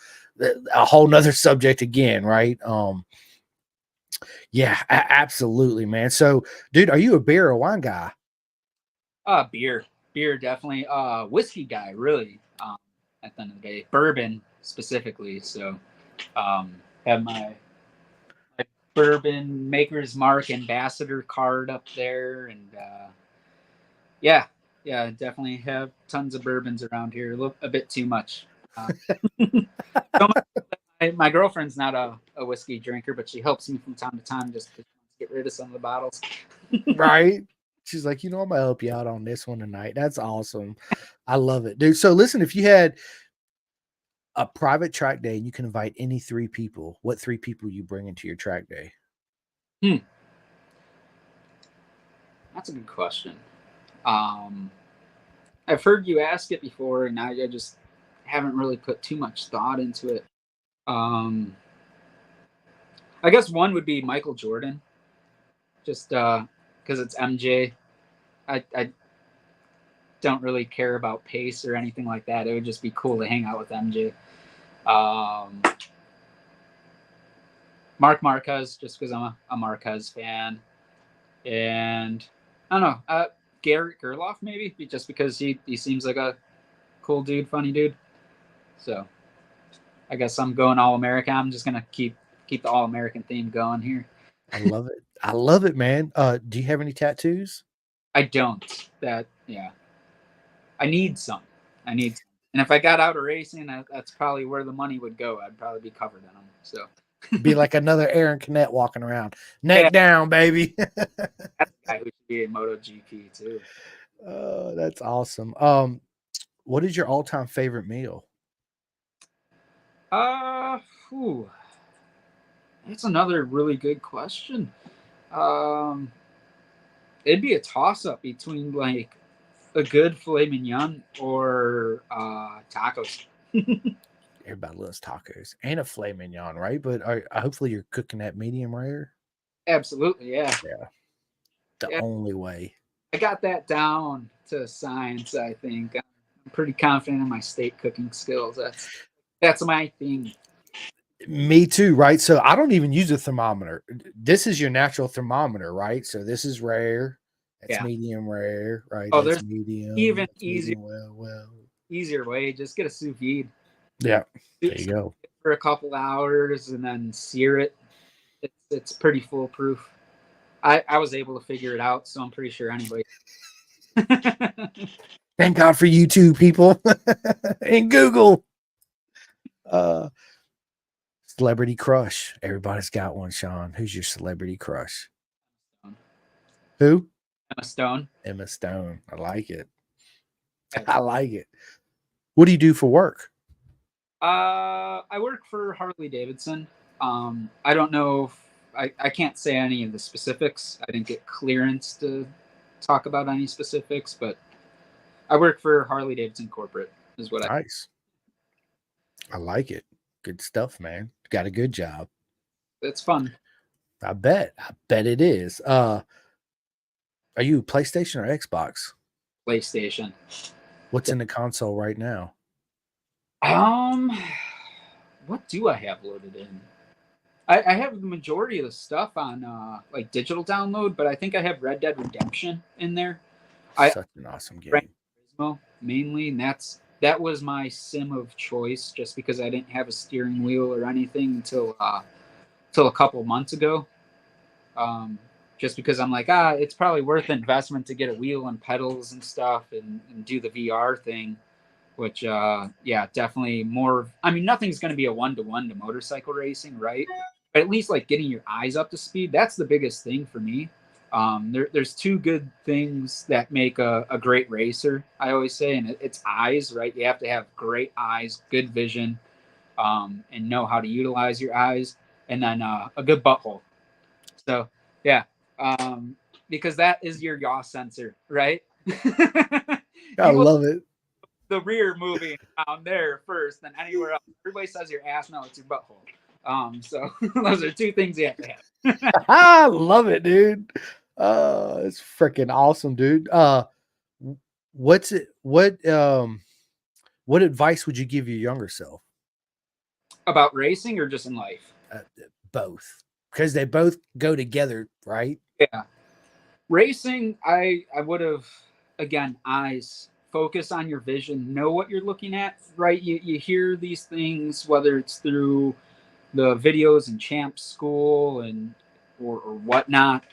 a whole nother subject again, right? Yeah, absolutely, man. So, dude, are you a beer or wine guy?
Beer definitely. Whiskey guy, really. At the end of the day, bourbon specifically. So, have my bourbon Maker's Mark ambassador card up there, and yeah, definitely have tons of bourbons around here. A bit too much. My girlfriend's not a whiskey drinker, but she helps me from time to time just to get rid of some of the bottles.
Right. She's like, you know, I'm gonna help you out on this one tonight. That's awesome. I love it, dude. So listen, if you had a private track day and you can invite any three people, what three people you bring into your track day?
That's a good question. I've heard you ask it before, and I just haven't really put too much thought into it. I guess one would be Michael Jordan, just because it's MJ. I don't really care about pace or anything like that. It would just be cool to hang out with MJ. Mark Marquez, just because I'm a Marquez fan. And I don't know, Garrett Gerloff maybe, just because he seems like a cool dude, funny dude. So I guess I'm going All-American. I'm just gonna keep the All-American theme going here.
I love it. I love it, man. Do you have any tattoos?
I don't. I need some. And if I got out of racing, that's probably where the money would go. I'd probably be covered in them. So
be like another Aaron Canet walking around, neck down, baby.
That's the guy who should be in MotoGP too.
Oh, that's awesome. What is your all-time favorite meal?
That's another really good question. It'd be a toss-up between like a good filet mignon or tacos.
Everybody loves tacos and a filet mignon, right? But hopefully you're cooking that medium rare.
Absolutely, yeah.
The only way.
I got that down to science. I think I'm pretty confident in my steak cooking skills. That's my thing.
Me too, right? So I don't even use a thermometer. This is your natural thermometer, right? So this is rare. That's medium rare, right?
Oh,
that's
there's
medium.
Even easier.
Well.
Easier way. Just get a sous vide.
Yeah, there you go.
For a couple hours and then sear it. It's pretty foolproof. I was able to figure it out, so I'm pretty sure anybody.
Thank God for YouTube, people, and Google. Celebrity crush. Everybody's got one, Sean. Who's your celebrity crush? Who?
Emma Stone.
Emma Stone. I like it.
Yeah.
I like it. What do you do for work?
I work for Harley Davidson. I don't know if I can't say any of the specifics. I didn't get clearance to talk about any specifics, but I work for Harley Davidson corporate is what
Nice. I like it. Good stuff, man. Got a good job.
It's fun.
I bet it is. Are you PlayStation or Xbox?
PlayStation.
What's in the console right now?
What do I have loaded in? I have the majority of the stuff on like digital download, but I think I have Red Dead Redemption in there.
Such an awesome game.
Mainly, and that was my sim of choice, just because I didn't have a steering wheel or anything until a couple months ago. Just because I'm like, it's probably worth the investment to get a wheel and pedals and stuff and do the VR thing, which, definitely more. I mean, nothing's going to be a 1-to-1 to motorcycle racing, right? But at least like getting your eyes up to speed, that's the biggest thing for me. There's two good things that make a great racer, I always say, and it's eyes, right? You have to have great eyes, good vision, and know how to utilize your eyes, and then a good butthole. So, yeah. Because that is your yaw sensor, right?
I love it.
The rear moving down there first, then anywhere else. Everybody says your ass, no, it's your butthole. So those are two things you have to have.
I love it, dude. It's freaking awesome, dude. What advice would you give your younger self?
About racing or just in life?
Both, because they both go together, right?
Yeah. Racing, I would have, again, eyes. Focus on your vision. Know what you're looking at, right? You hear these things, whether it's through the videos in Champ School or whatnot,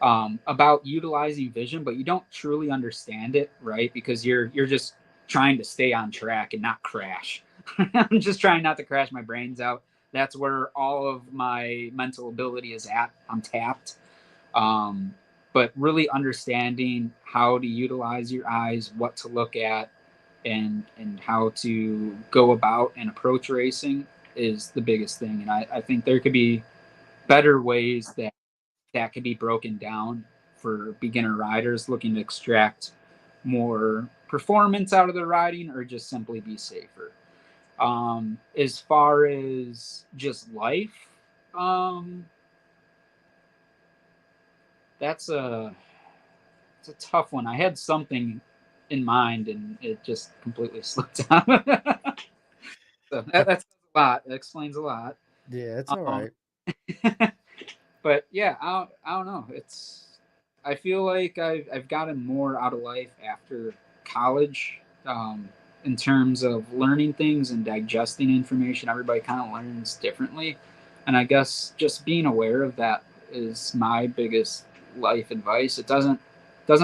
about utilizing vision, but you don't truly understand it, right? Because you're just trying to stay on track and not crash. I'm just trying not to crash my brains out. That's where all of my mental ability is at. I'm tapped. But really understanding how to utilize your eyes, what to look at, and how to go about and approach racing is the biggest thing. And I think there could be better ways that could be broken down for beginner riders looking to extract more performance out of their riding or just simply be safer. As far as just life, it's a tough one. I had something in mind and it just completely slipped out. So that's a lot. That explains a lot.
Yeah, it's all right.
But yeah, I don't know. I feel like I've gotten more out of life after college, in terms of learning things and digesting information. Everybody kind of learns differently, and I guess just being aware of that is my biggest life advice. It doesn't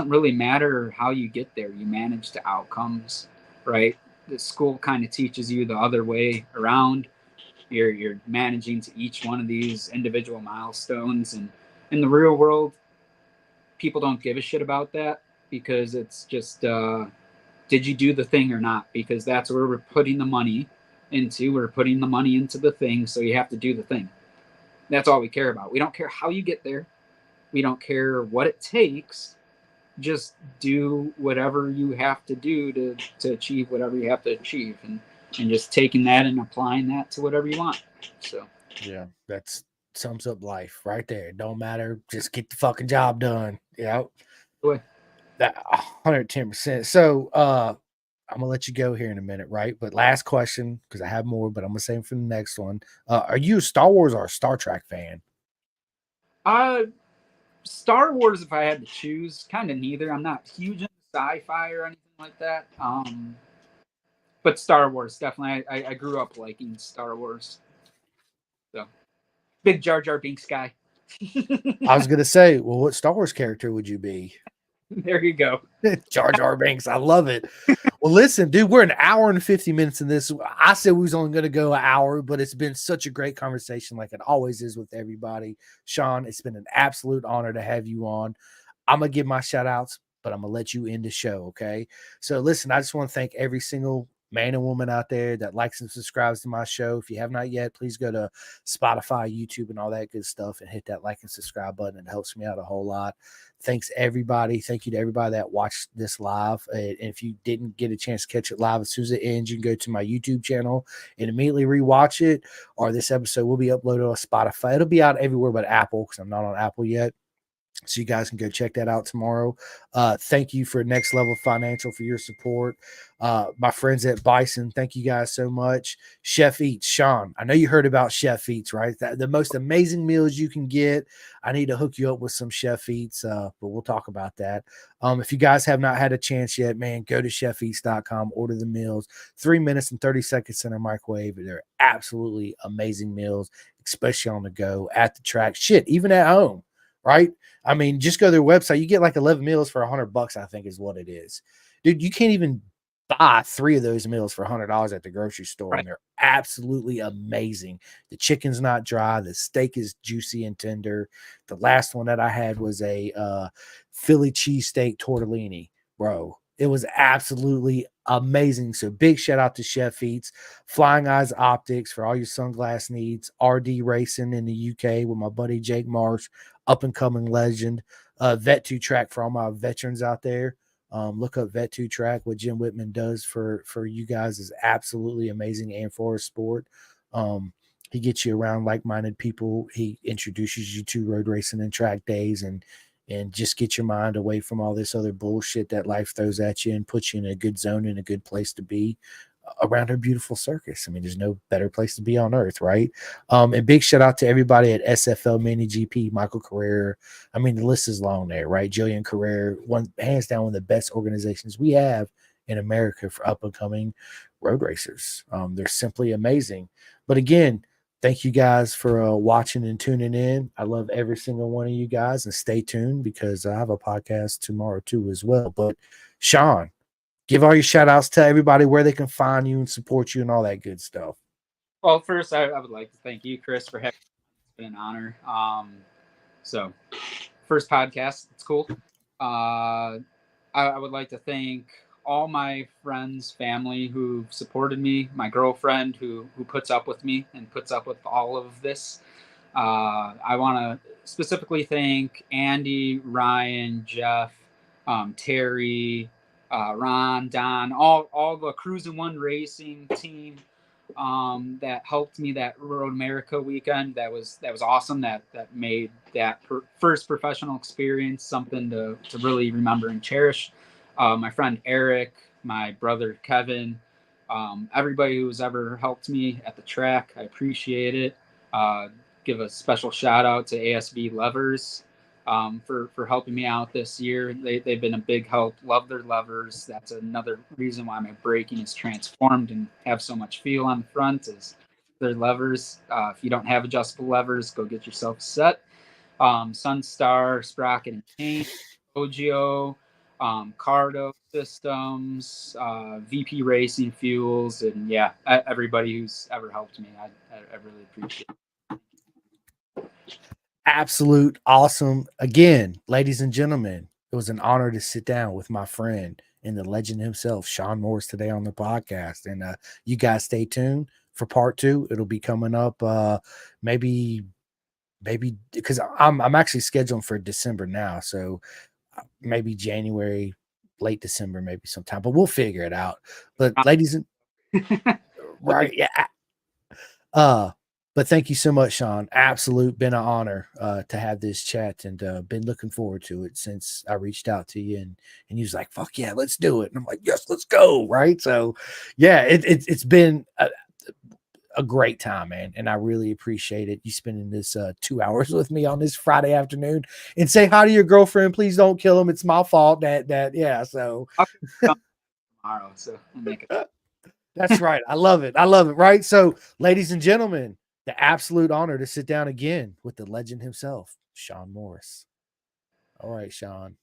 really matter how you get there. You manage the outcomes, right? The school kind of teaches you the other way around. You're managing to each one of these individual milestones, and in the real world, people don't give a shit about that because it's just, did you do the thing or not? Because that's where we're putting the money into. We're putting the money into the thing, so you have to do the thing. That's all we care about. We don't care how you get there. We don't care what it takes. Just do whatever you have to do to achieve whatever you have to achieve, and just taking that and applying that to whatever you want. So
yeah, that sums up life right there. Don't matter, just get the fucking job done. Yeah, that 110%. So I'm gonna let you go here in a minute, right? But last question, because I have more, but I'm gonna save for the next one. Are you a Star Wars or a Star Trek fan?
Star Wars, if I had to choose, kind of neither. I'm not huge into sci-fi or anything like that. But Star Wars, definitely. I grew up liking Star Wars. So, big Jar Jar Binks guy.
I was gonna say, well, what Star Wars character would you be?
There you go.
Jar Jar Binks. I love it. Well, Well, listen, dude, we're an hour and 50 minutes in this. I said we was only going to go an hour, but it's been such a great conversation, like it always is with everybody. Sean, it's been an absolute honor to have you on. I'm going to give my shout outs, but I'm going to let you end the show. Okay. So listen, I just want to thank every single man and woman out there that likes and subscribes to my show. If you have not yet, please go to Spotify, YouTube, and all that good stuff and hit that like and subscribe button. It helps me out a whole lot. Thanks everybody. Thank you to everybody that watched this live. And if you didn't get a chance to catch it live, as soon as it ends, you can go to my YouTube channel and immediately rewatch it. Or this episode will be uploaded on Spotify. It'll be out everywhere but Apple, because I'm not on Apple yet. So you guys can go check that out tomorrow. Thank you for Next Level Financial for your support. My friends at Bison, thank you guys so much. Chef Eats, Sean, I know you heard about Chef Eats, right? The most amazing meals you can get. I need to hook you up with some Chef Eats, but we'll talk about that. If you guys have not had a chance yet, man, go to chefeats.com, order the meals. 3 minutes and 30 seconds in a microwave. They're absolutely amazing meals, especially on the go, at the track. Shit, even at home, right? I mean, just go to their website. You get like 11 meals for $100, I think is what it is. Dude, you can't even buy 3 of those meals for $100 at the grocery store.
Right.
And they're absolutely amazing. The chicken's not dry. The steak is juicy and tender. The last one that I had was a Philly cheesesteak tortellini, bro. It was absolutely amazing. So big shout out to Chef Eats, Flying Eyes Optics for all your sunglass needs, RD Racing in the UK with my buddy Jake Marsh, up and coming legend, Vet2 Track for all my veterans out there. Look up Vet2 Track. What Jim Whitman does for you guys is absolutely amazing, and for a sport. He gets you around like-minded people. He introduces you to road racing and track days, and just get your mind away from all this other bullshit that life throws at you and puts you in a good zone and a good place to be around our beautiful circus. I mean, there's no better place to be on earth, right? And big shout out to everybody at SFL Mini GP, Michael Carrera. I mean, the list is long there, right? Jillian Carrera, hands down one of the best organizations we have in America for up and coming road racers. They're simply amazing. But again, thank you guys for watching and tuning in. I love every single one of you guys, and stay tuned because I have a podcast tomorrow too as well. But Sean, give all your shout outs to everybody, where they can find you and support you and all that good stuff.
Well, first, I would like to thank you, Chris, for having me. It's been an honor. So first podcast, it's cool. I would like to thank all my friends, family who've supported me, my girlfriend who puts up with me and puts up with all of this. I want to specifically thank Andy, Ryan, Jeff, Terry, Ron, Don, all the Cruising One Racing team that helped me that Road America weekend. That was awesome. That made that first professional experience something to really remember and cherish. My friend Eric, my brother Kevin, everybody who's ever helped me at the track, I appreciate it. Give a special shout out to ASB Levers for helping me out this year. They've been a big help. Love their levers. That's another reason why my braking is transformed and have so much feel on the front is their levers. If you don't have adjustable levers, go get yourself a set. Sunstar, Sprocket and Paint, Ogio, Cardo Systems, VP Racing Fuels, and yeah, everybody who's ever helped me. I really appreciate it.
Absolute awesome. Again, ladies and gentlemen, it was an honor to sit down with my friend and the legend himself, Sean Morris, today on the podcast. And you guys stay tuned for part 2. It'll be coming up maybe because I'm actually scheduling for December now. So maybe January, late December, maybe sometime, but we'll figure it out. But ladies and right, yeah. But thank you so much, Sean. Absolute been an honor to have this chat, and been looking forward to it since I reached out to you, and you was like, fuck yeah, let's do it. And I'm like, yes, let's go. Right. So yeah, it's been a great time, man. And I really appreciate it. You spending this 2 hours with me on this Friday afternoon. And say hi to your girlfriend. Please don't kill him. It's my fault yeah. So
tomorrow, so we'll make it.
That's right. I love it. Right. So ladies and gentlemen, the absolute honor to sit down again with the legend himself, Sean Morris. All right, Sean.